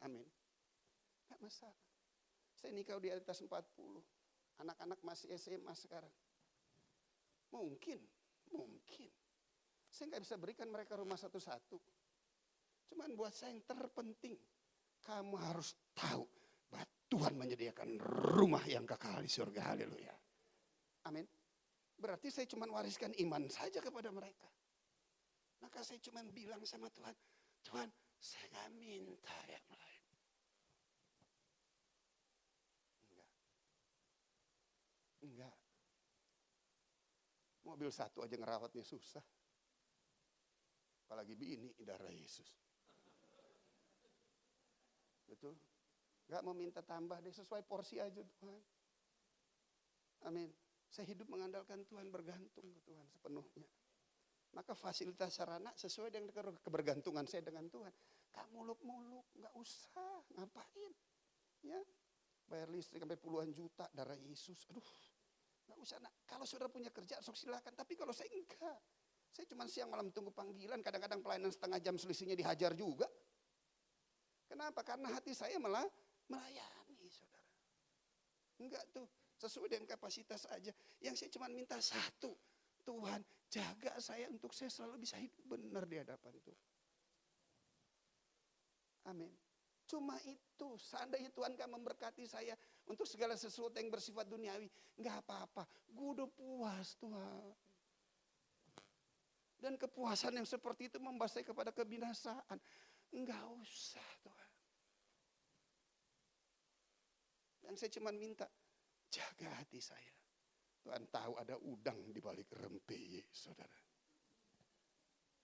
Amin. Nggak masalah. Saya nikah di atas 40. Anak-anak masih SMA sekarang. Mungkin. Saya nggak bisa berikan mereka rumah satu-satu. Cuman buat saya yang terpenting, kamu harus tahu bahwa Tuhan menyediakan rumah yang kekal di surga. Haleluya. Amin. Berarti saya cuma wariskan iman saja kepada mereka. Maka saya cuma bilang sama Tuhan, Tuhan, saya nggak minta yang lain. Enggak. Mobil satu aja ngerawatnya susah. Apalagi bini darah Yesus. Betul? Enggak mau minta tambah deh, sesuai porsi aja Tuhan. Amin. Saya hidup mengandalkan Tuhan, bergantung ke Tuhan sepenuhnya. Maka fasilitas sarana sesuai dengan kebergantungan saya dengan Tuhan. Gak muluk-muluk, gak usah, ngapain. Ya, bayar listrik sampai puluhan juta, darah Yesus. Aduh, gak usah. Nah, kalau saudara punya kerja, sok silakan. Tapi kalau saya enggak. Saya cuma siang malam tunggu panggilan. Kadang-kadang pelayanan setengah jam selisihnya dihajar juga. Kenapa? Karena hati saya malah melayani, saudara. Enggak tuh, sesuai dengan kapasitas aja. Yang saya cuma minta satu. Tuhan, jaga saya untuk saya selalu bisa hidup benar di hadapan Tuhan. Amin. Cuma itu, seandainya Tuhan gak memberkati saya untuk segala sesuatu yang bersifat duniawi, gak apa-apa, gue udah puas Tuhan. Dan kepuasan yang seperti itu membawa saya kepada kebinasaan. Enggak usah Tuhan. Yang saya cuma minta, jaga hati saya. Tuhan tahu ada udang di balik rempeyek, saudara.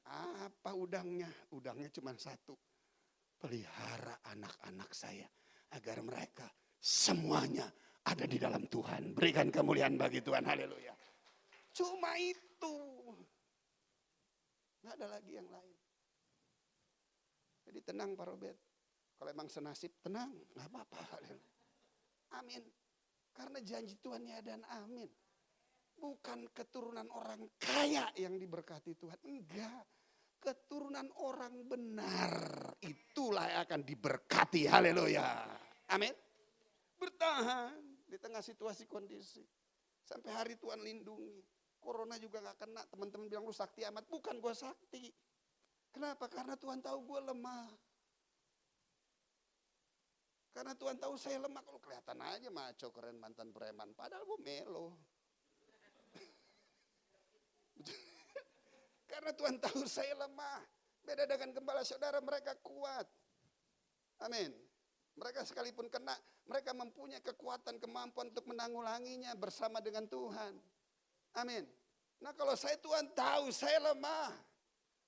Apa udangnya? Udangnya cuma satu. Pelihara anak-anak saya agar mereka semuanya ada di dalam Tuhan. Berikan kemuliaan bagi Tuhan, haleluya. Cuma itu. Nggak ada lagi yang lain. Jadi tenang Pak Robert. Kalau emang senasib, tenang. Nggak apa-apa, haleluya. Amin. Karena janji Tuhan ya dan amin. Bukan keturunan orang kaya yang diberkati Tuhan. Enggak. Keturunan orang benar. Itulah yang akan diberkati. Haleluya. Amin. Bertahan di tengah situasi kondisi. Sampai hari Tuhan lindungi. Corona juga gak kena. Teman-teman bilang lu sakti amat. Bukan gue sakti. Kenapa? Karena Tuhan tahu gue lemah. Karena Tuhan tahu saya lemah. Kalau kelihatan aja maco keren mantan preman. Padahal gue melo. Karena Tuhan tahu saya lemah. Beda dengan gembala saudara, mereka kuat. Amin. Mereka sekalipun kena, mereka mempunyai kekuatan, kemampuan untuk menanggulanginya bersama dengan Tuhan. Amin. Nah kalau saya, Tuhan tahu saya lemah.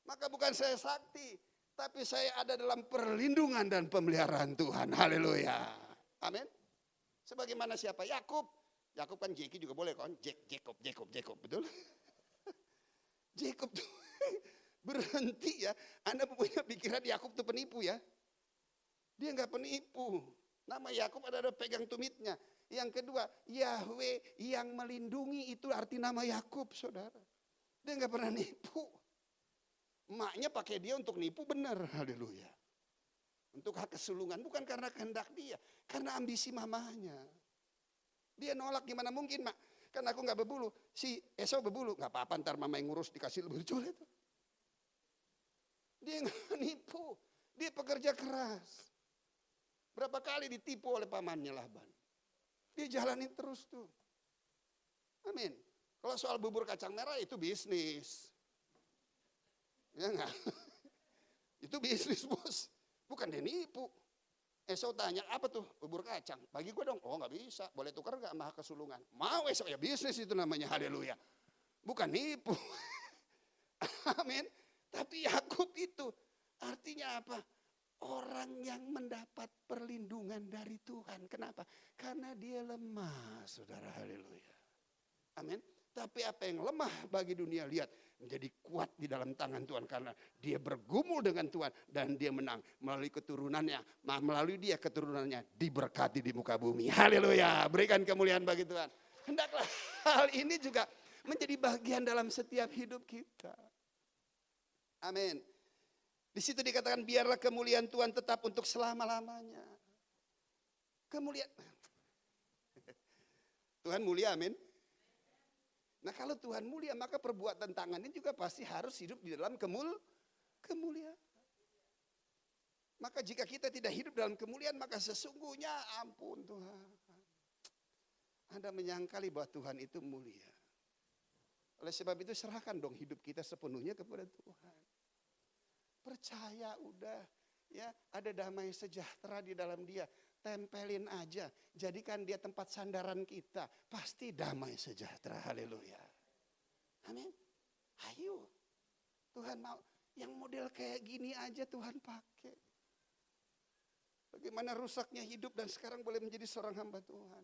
Maka bukan saya sakti, tapi saya ada dalam perlindungan dan pemeliharaan Tuhan. Haleluya. Amin. Sebagaimana siapa? Yakub. Yakub kan Jeki juga boleh kan? Jacob, betul? Jacob tuh berhenti ya. Anda punya pikiran Yakub tuh penipu ya. Dia nggak penipu. Nama Yakub ada pegang tumitnya. Yang kedua, Yahweh yang melindungi itu arti nama Yakub, saudara. Dia nggak pernah nipu. Emaknya pakai dia untuk nipu benar, haleluya. Untuk hak kesulungan, bukan karena kehendak dia, karena ambisi mamanya. Dia nolak gimana mungkin, Mak? Kan aku gak berbulu, si Esau berbulu. Gak apa-apa ntar mama yang ngurus dikasih lebih coret. Dia gak nipu, dia pekerja keras. Berapa kali ditipu oleh pamannya Laban. Dia jalanin terus tuh. Amin. Kalau soal bubur kacang merah itu bisnis. Ya enggak? Itu bisnis bos, bukan dia nipu. Esau tanya, apa tuh bubur kacang? Bagi gue dong. Oh gak bisa, boleh tukar gak sama kesulungan? Mau Esau, ya bisnis itu namanya, haleluya. Bukan nipu. Amin. Tapi Yakub itu artinya apa? Orang yang mendapat perlindungan dari Tuhan. Kenapa? Karena dia lemah, saudara, haleluya. Amin. Tapi apa yang lemah bagi dunia, lihat, menjadi kuat di dalam tangan Tuhan. Karena dia bergumul dengan Tuhan dan dia menang. Melalui keturunannya, melalui dia keturunannya diberkati di muka bumi. Haleluya, berikan kemuliaan bagi Tuhan. Hendaklah hal ini juga menjadi bagian dalam setiap hidup kita. Amin. Di situ dikatakan biarlah kemuliaan Tuhan tetap untuk selama-lamanya. Kemuliaan. Tuhan mulia, amin. Nah kalau Tuhan mulia maka perbuatan tangannya juga pasti harus hidup di dalam kemuliaan. Maka jika kita tidak hidup dalam kemuliaan maka sesungguhnya ampun Tuhan. Anda menyangkali bahwa Tuhan itu mulia. Oleh sebab itu serahkan dong hidup kita sepenuhnya kepada Tuhan. Percaya udah ya, ada damai sejahtera di dalam dia. Tempelin aja, jadikan dia tempat sandaran kita. Pasti damai sejahtera, haleluya. Amin. Ayo, Tuhan mau yang model kayak gini aja Tuhan pakai. Bagaimana rusaknya hidup dan sekarang boleh menjadi seorang hamba Tuhan.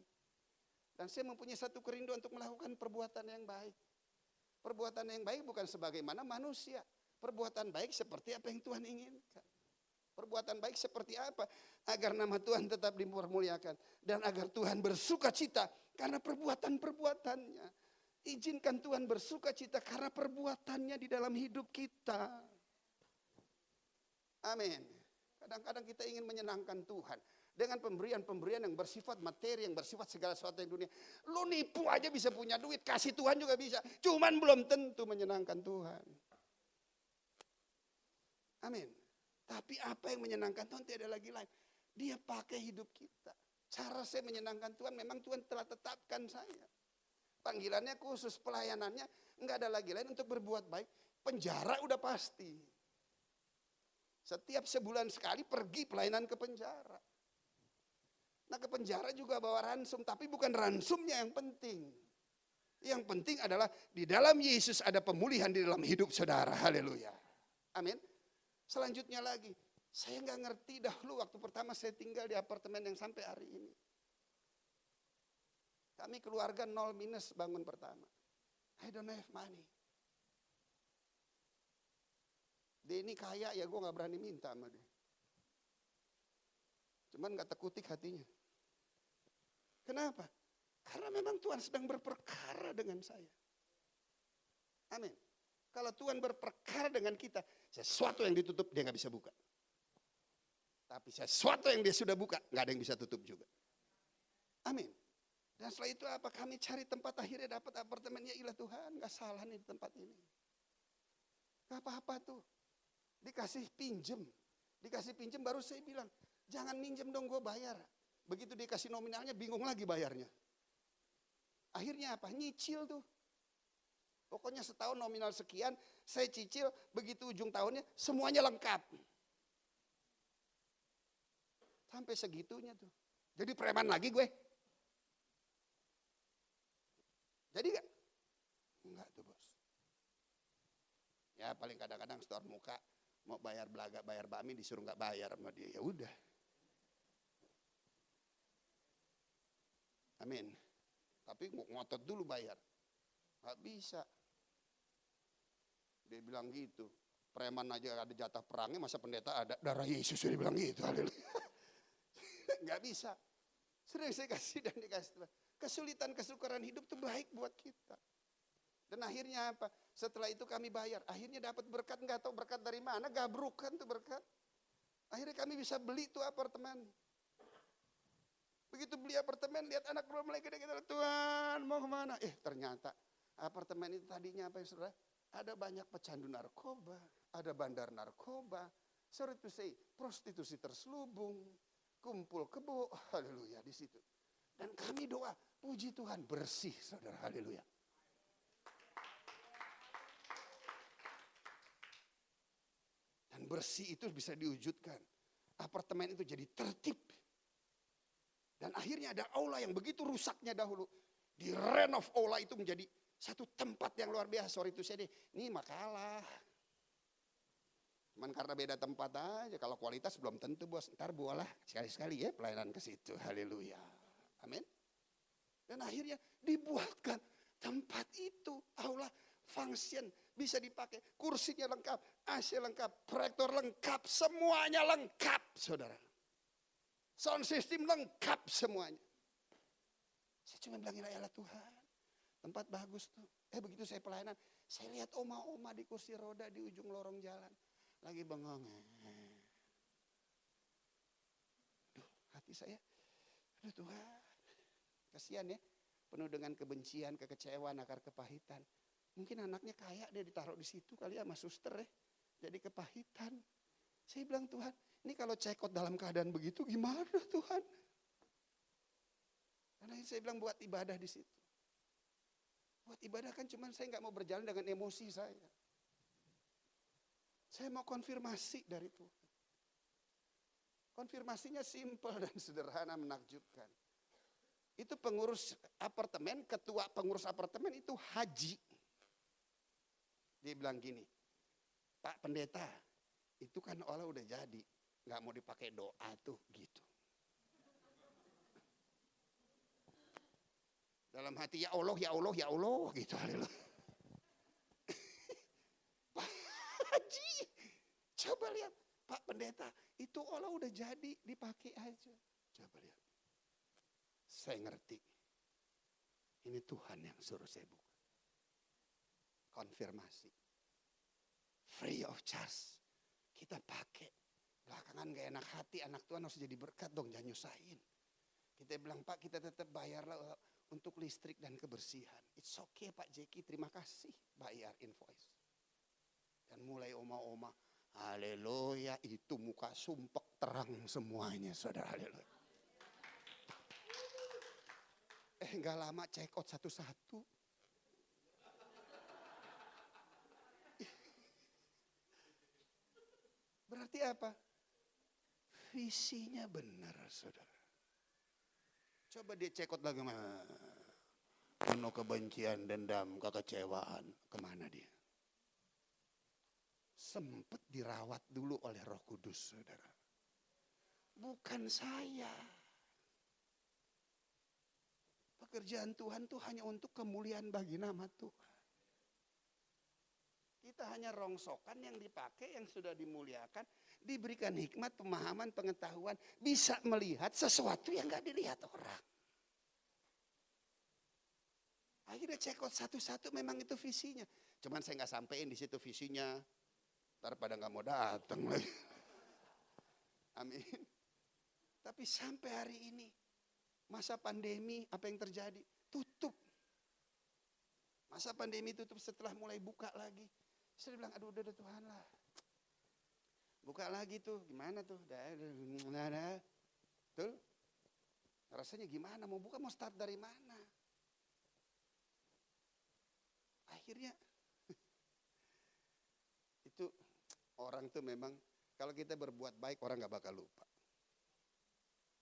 Dan saya mempunyai satu kerinduan untuk melakukan perbuatan yang baik. Perbuatan yang baik bukan sebagaimana manusia. Perbuatan baik seperti apa yang Tuhan inginkan. Perbuatan baik seperti apa? Agar nama Tuhan tetap dipermuliakan. Dan agar Tuhan bersuka cita karena perbuatan-perbuatannya. Izinkan Tuhan bersuka cita karena perbuatannya di dalam hidup kita. Amin. Kadang-kadang kita ingin menyenangkan Tuhan. Dengan pemberian-pemberian yang bersifat materi, yang bersifat segala sesuatu yang dunia. Lu nipu aja bisa punya duit, kasih Tuhan juga bisa. Cuman belum tentu menyenangkan Tuhan. Amin. Tapi apa yang menyenangkan Tuhan tidak lagi lain. Dia pakai hidup kita. Cara saya menyenangkan Tuhan, memang Tuhan telah tetapkan saya. Panggilannya khusus, pelayanannya enggak ada lagi lain untuk berbuat baik. Penjara udah pasti. Setiap sebulan sekali pergi pelayanan ke penjara. Nah ke penjara juga bawa ransum, tapi bukan ransumnya yang penting. Yang penting adalah di dalam Yesus ada pemulihan di dalam hidup saudara. Haleluya. Amin. Selanjutnya lagi, saya nggak ngerti dahulu waktu pertama saya tinggal di apartemen yang sampai hari ini. Kami keluarga 0 minus bangun pertama. I don't have money. Dia ini kaya ya gue gak berani minta sama dia. Cuman gak tekutik hatinya. Kenapa? Karena memang Tuhan sedang berperkara dengan saya. Amin. Kalau Tuhan berperkara dengan kita, sesuatu yang ditutup dia gak bisa buka. Tapi sesuatu yang dia sudah buka, gak ada yang bisa tutup juga. Amin. Dan setelah itu apa? Kami cari tempat, akhirnya dapat apartemen. Ya ilah Tuhan, gak salah nih di tempat ini. Gak apa-apa tuh. Dikasih pinjem baru saya bilang, jangan minjem dong gue bayar. Begitu dikasih nominalnya bingung lagi bayarnya. Akhirnya apa? Nyicil tuh. Pokoknya setahun nominal sekian, saya cicil, begitu ujung tahunnya semuanya lengkap. Sampai segitunya tuh. Jadi preman lagi gue. Jadi gak? Enggak tuh bos. Ya paling kadang-kadang store muka. Mau bayar belaga, bayar bakmi disuruh nggak bayar sama dia. Ya udah. Amin. Tapi ngotot dulu bayar. Nggak bisa. Dia bilang gitu. Preman aja ada jatah perangnya, masa pendeta ada darah Yesus. Dia bilang gitu. Nggak bisa. Sering saya kasih dan dikasih. Kesulitan, kesukaran hidup itu baik buat kita. Dan akhirnya apa? Setelah itu kami bayar. Akhirnya dapat berkat, nggak tahu berkat dari mana. Gabrukan tuh berkat. Akhirnya kami bisa beli tuh apartemen. Begitu beli apartemen, lihat anak keluar mulai gede-gede. Tuhan mau kemana? Ternyata apartemen itu tadinya apa ya saudara? Ada banyak pecandu narkoba. Ada bandar narkoba. Sorry to say, prostitusi terselubung. Kumpul kebo. Haleluya di situ. Dan kami doa, puji Tuhan bersih saudara. Haleluya. Dan bersih itu bisa diwujudkan. Apartemen itu jadi tertib. Dan akhirnya ada aula yang begitu rusaknya dahulu. Di renov aula itu menjadi satu tempat yang luar biasa. Sorry itu saya deh, ini makalah. Cuman karena beda tempat aja. Kalau kualitas belum tentu bos. Ntar bualah sekali-sekali ya pelayanan ke situ. Haleluya. Amin. Dan akhirnya dibuatkan tempat itu. Aula function bisa dipakai, kursinya lengkap, AC lengkap, proyektor lengkap, semuanya lengkap, saudara. Sound system lengkap semuanya. Saya cuma bilangin ya Tuhan, tempat bagus tuh. Begitu saya pelayanan, saya lihat oma-oma di kursi roda di ujung lorong jalan, lagi bengong. Duh, hati saya, aduh Tuhan, kasihan ya, penuh dengan kebencian, kekecewaan, akar kepahitan. Mungkin anaknya kaya dia ditaruh di situ kali ya sama suster ya. Jadi kepahitan. Saya bilang Tuhan, ini kalau cekot dalam keadaan begitu gimana Tuhan? Karena saya bilang buat ibadah di situ. Buat ibadah kan cuman saya nggak mau berjalan dengan emosi saya. Saya mau konfirmasi dari Tuhan. Konfirmasinya simpel dan sederhana menakjubkan. Itu pengurus apartemen, ketua pengurus apartemen itu haji. Dia bilang gini, Pak Pendeta, itu kan Allah udah jadi, nggak mau dipakai doa tuh gitu. Dalam hati ya Allah, ya Allah, ya Allah gitu. Pak Haji, coba lihat, Pak Pendeta, itu Allah udah jadi, dipakai aja. Coba lihat, saya ngerti, ini Tuhan yang suruh saya buka. Konfirmasi. Free of charge. Kita pakai. Belakangan gak enak hati, anak Tuhan harus jadi berkat dong, jangan nyusahin. Kita bilang Pak kita tetap bayarlah untuk listrik dan kebersihan. It's okay Pak Jeki, terima kasih. Bayar invoice. Dan mulai oma-oma. Haleluya, itu muka sumpek terang semuanya saudara. Haleluya. Gak lama check out satu-satu. Berarti apa? Visinya benar, saudara. Coba dia cekot lagi. penuh kebencian, dendam, kekecewaan. Kemana dia? Sempat dirawat dulu oleh Roh Kudus, saudara. Bukan saya. Pekerjaan Tuhan itu hanya untuk kemuliaan bagi nama Tuhan. Kita hanya rongsokan yang dipakai, yang sudah dimuliakan, diberikan hikmat, pemahaman, pengetahuan, bisa melihat sesuatu yang gak dilihat orang. Akhirnya check out satu-satu, memang itu visinya. Cuman saya gak sampein di situ visinya, ntar pada gak mau datang lagi. Amin. Tapi sampai hari ini, masa pandemi apa yang terjadi? Tutup. Masa pandemi tutup, setelah mulai buka lagi. Saya bilang, aduh udah Tuhan lah. Buka lagi tuh, gimana tuh? Betul? Rasanya gimana? Mau buka, mau start dari mana? Akhirnya, itu orang tuh memang, kalau kita berbuat baik, orang gak bakal lupa.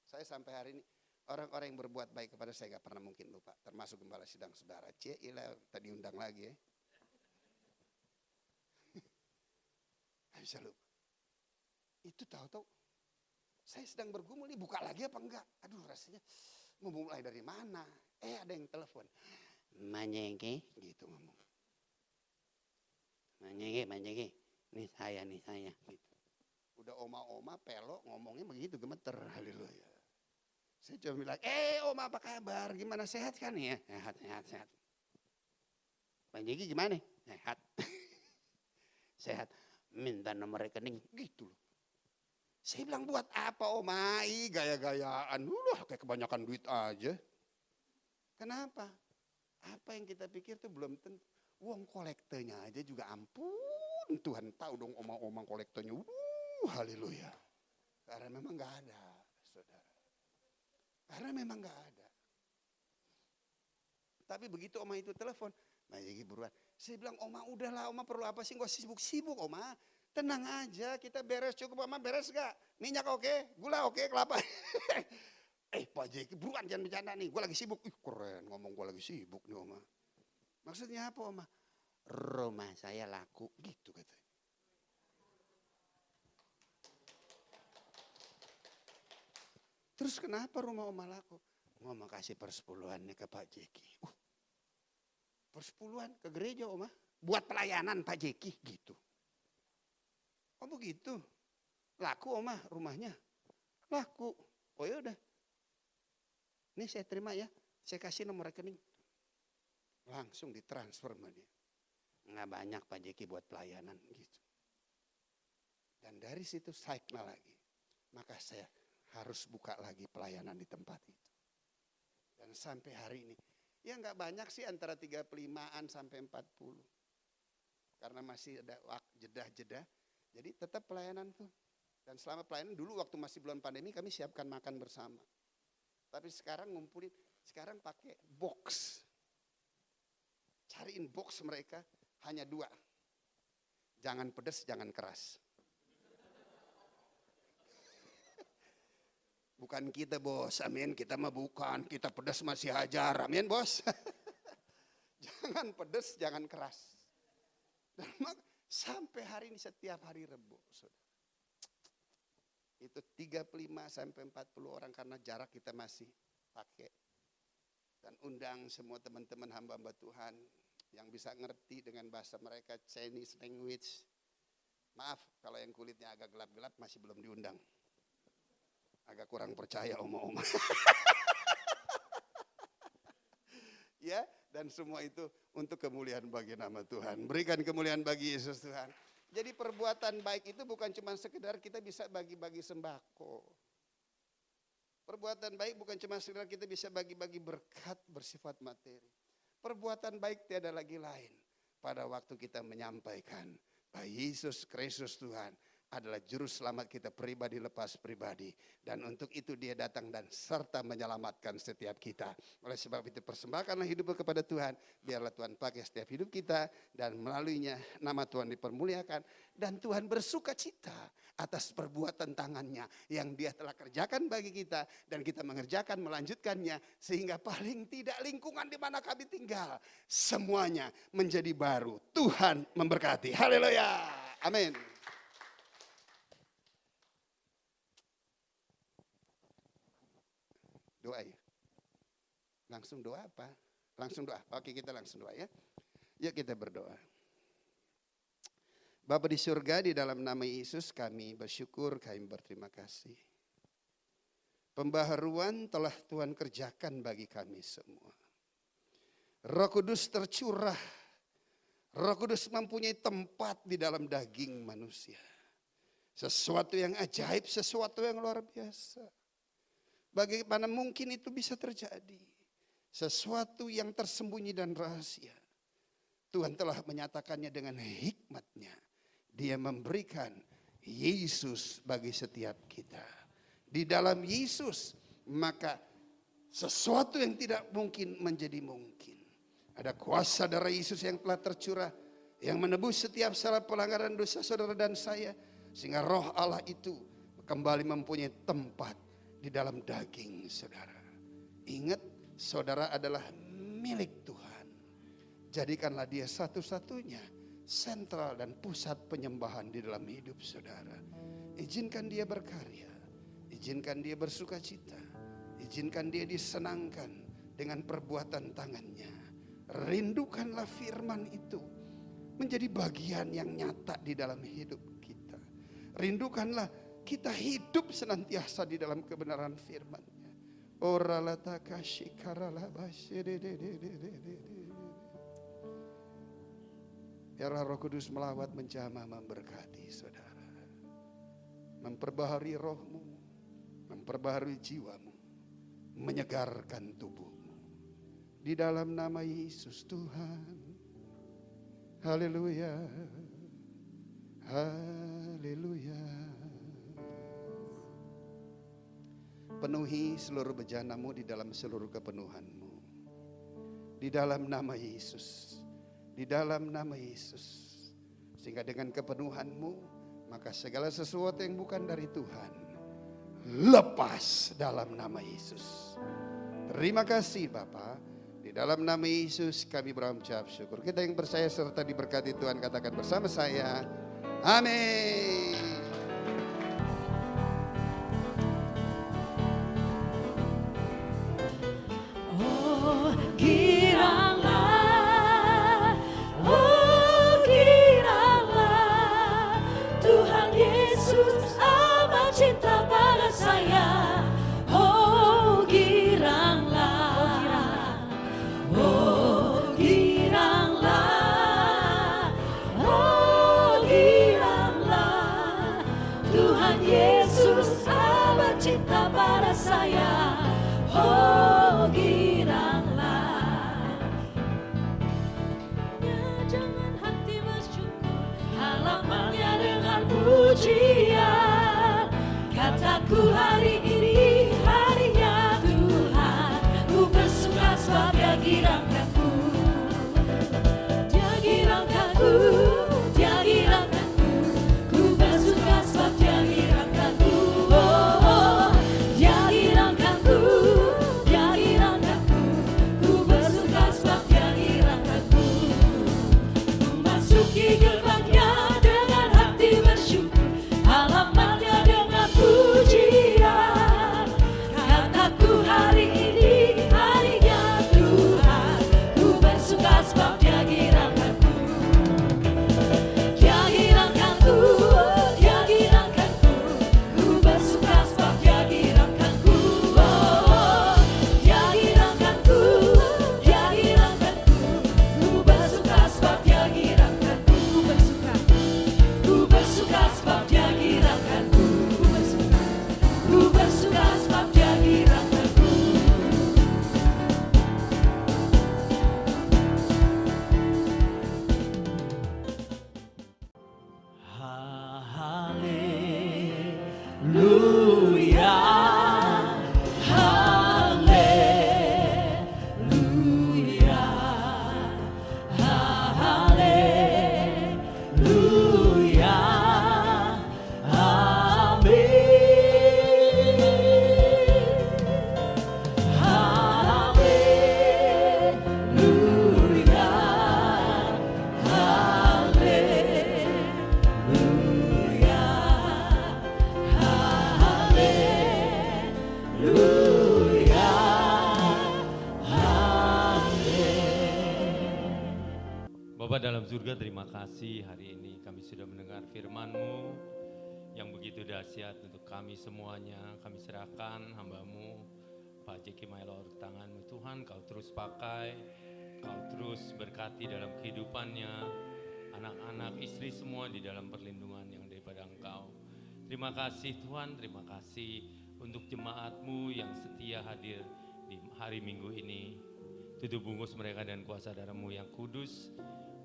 Saya sampai hari ini, orang-orang yang berbuat baik kepada saya gak pernah mungkin lupa. Termasuk gembala sidang saudara. Cila, tadi undang lagi ya. Gak bisa lupa. Itu tahu-tahu, saya sedang bergumul nih, buka lagi apa enggak? Aduh rasanya, mau mulai dari mana? Ada yang telepon. Manyenge, gitu ngomong. Manyenge, nih saya. Gitu. Udah oma-oma, pelok, ngomongnya begitu, gemeter, haleluya. Saya cuma bilang, Om apa kabar? Gimana, sehat kan ya? Sehat. Bang Jeki gimana? Sehat. Sehat. Minta nomor rekening. Gitu loh. Saya bilang, buat apa Om? Gaya-gayaan. Udah kayak kebanyakan duit aja. Kenapa? Apa yang kita pikir tuh belum tentu. Uang kolektornya aja juga ampun. Tuhan tahu dong omang-omang kolektornya. Haleluya. Karena memang gak ada, saudara. Karena memang gak ada. Tapi begitu Oma itu telepon, Jeki buruan. Saya bilang, Oma udahlah, Oma perlu apa sih? Gak sibuk-sibuk Oma. Tenang aja, kita beres cukup Oma, beres gak? Minyak oke, gula oke, kelapa. Pak Jeki buruan jangan bercanda nih, gue lagi sibuk. Keren ngomong gue lagi sibuk nih Oma. Maksudnya apa Oma? Rumah saya laku, gitu katanya. Terus kenapa rumah Oma laku? Oma kasih persepuluhannya ke Pak Jeki. Persepuluhan ke gereja Oma. Buat pelayanan Pak Jeki gitu. Oh begitu. Laku Oma rumahnya. Laku. Oh ya udah. Ini saya terima ya. Saya kasih nomor rekening. Langsung ditransfer sama dia. Nggak banyak Pak Jeki buat pelayanan gitu. Dan dari situ cycle lagi. Maka saya harus buka lagi pelayanan di tempat itu. Dan sampai hari ini, ya nggak banyak sih antara 35-an sampai 40. Karena masih ada jeda-jeda, jadi tetap pelayanan tuh. Dan selama pelayanan dulu waktu masih bulan pandemi kami siapkan makan bersama. Tapi sekarang ngumpulin, sekarang pakai box. Cariin box mereka hanya 2. Jangan pedas, jangan keras. Bukan kita bos, amin. Kita mah bukan, kita pedas masih hajar, amin bos. Jangan pedas, jangan keras. Dan sampai hari ini setiap hari Rebo, saudara. Itu 35 sampai 40 orang karena jarak kita masih pakai. Dan undang semua teman-teman hamba-hamba Tuhan yang bisa ngerti dengan bahasa mereka, Chinese language. Maaf kalau yang kulitnya agak gelap-gelap masih belum diundang. Agak kurang percaya oma-oma. Ya, dan semua itu untuk kemuliaan bagi nama Tuhan. Berikan kemuliaan bagi Yesus Tuhan. Jadi perbuatan baik itu bukan cuma sekedar kita bisa bagi-bagi sembako. Perbuatan baik bukan cuma sekedar kita bisa bagi-bagi berkat bersifat materi. Perbuatan baik tiada lagi lain pada waktu kita menyampaikan bahwa Yesus Kristus Tuhan adalah juru selamat kita pribadi lepas pribadi. Dan untuk itu dia datang dan serta menyelamatkan setiap kita. Oleh sebab itu persembahkanlah hidup kepada Tuhan. Biarlah Tuhan pakai setiap hidup kita dan melaluinya nama Tuhan dipermuliakan. Dan Tuhan bersuka cita atas perbuatan tangannya yang dia telah kerjakan bagi kita. Dan kita mengerjakan, melanjutkannya. Sehingga paling tidak lingkungan di mana kami tinggal, semuanya menjadi baru. Tuhan memberkati. Haleluya. Amin. Doa ya. Langsung doa apa? Langsung doa. Oke, kita langsung doa ya. Yuk kita berdoa. Bapa di surga, di dalam nama Yesus kami bersyukur, kami berterima kasih. Pembaharuan telah Tuhan kerjakan bagi kami semua. Roh Kudus tercurah. Roh Kudus mempunyai tempat di dalam daging manusia. Sesuatu yang ajaib, sesuatu yang luar biasa. Bagaimana mungkin itu bisa terjadi? Sesuatu yang tersembunyi dan rahasia. Tuhan telah menyatakannya dengan hikmat-Nya. Dia memberikan Yesus bagi setiap kita. Di dalam Yesus, maka sesuatu yang tidak mungkin menjadi mungkin. Ada kuasa darah Yesus yang telah tercurah, yang menebus setiap salah pelanggaran dosa saudara dan saya. Sehingga roh Allah itu kembali mempunyai tempat di dalam daging saudara. Ingat, saudara adalah milik Tuhan. Jadikanlah dia satu-satunya sentral dan pusat penyembahan di dalam hidup saudara. Izinkan dia berkarya. Izinkan dia bersuka cita. Izinkan dia disenangkan dengan perbuatan tangannya. Rindukanlah firman itu menjadi bagian yang nyata di dalam hidup kita. Rindukanlah kita hidup senantiasa di dalam kebenaran firman-Nya. Biarlah Roh Kudus melawat, menjamah, memberkati saudara. Memperbaharui rohmu, memperbaharui jiwamu, menyegarkan tubuhmu. Di dalam nama Yesus Tuhan. Haleluya. Haleluya. Penuhi seluruh bejanamu di dalam seluruh kepenuhanmu. Di dalam nama Yesus. Di dalam nama Yesus. Sehingga dengan kepenuhanmu, maka segala sesuatu yang bukan dari Tuhan lepas dalam nama Yesus. Terima kasih Bapa. Di dalam nama Yesus kami berucap syukur. Kita yang percaya serta diberkati Tuhan katakan bersama saya. Amin. Oh, giranglah, oh, giranglah, Tuhan Yesus amat cinta pada saya. Oh, giranglah, oh, giranglah, oh, giranglah, Tuhan Yesus amat cinta pada saya. Oh, giranglah. Jangan hati bersyukur, halamannya dengan pujian. Kataku hari ini harinya Tuhan, ku bersuka sebab Dia girangkanku. Dia girangkanku, Dia girangkanku, ku bersuka sebab Dia girangkanku. Oh, Dia girangkanku. Bapa dalam surga, terima kasih hari ini kami sudah mendengar firman-Mu yang begitu dahsyat untuk kami semuanya. Kami serahkan hamba-Mu, Pak Jeki Mailor, tangan-Mu Tuhan, Kau terus pakai, Kau terus berkati dalam kehidupannya, anak-anak, istri semua di dalam perlindungan yang daripada Engkau. Terima kasih Tuhan, terima kasih untuk jemaat-Mu yang setia hadir di hari Minggu ini. Tutup bungkus mereka dan kuasa darah-Mu yang kudus.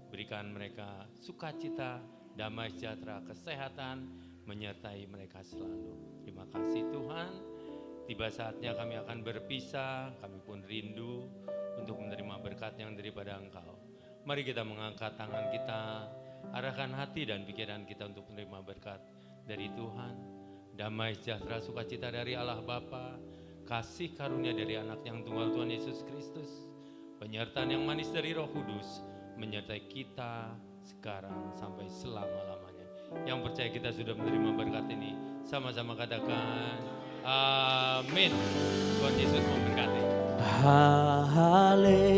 Berikan mereka sukacita, damai sejahtera, kesehatan, menyertai mereka selalu. Terima kasih Tuhan. Tiba saatnya kami akan berpisah, kami pun rindu untuk menerima berkat yang daripada Engkau. Mari kita mengangkat tangan kita, arahkan hati dan pikiran kita untuk menerima berkat dari Tuhan. Damai sejahtera, sukacita dari Allah Bapa, kasih karunia dari anak yang tunggal Tuhan Yesus Kristus, penyertaan yang manis dari Roh Kudus, menyertai kita sekarang sampai selama-lamanya. Yang percaya kita sudah menerima berkat ini, sama-sama katakan amin. Tuhan Yesus memberkati. Haleluya.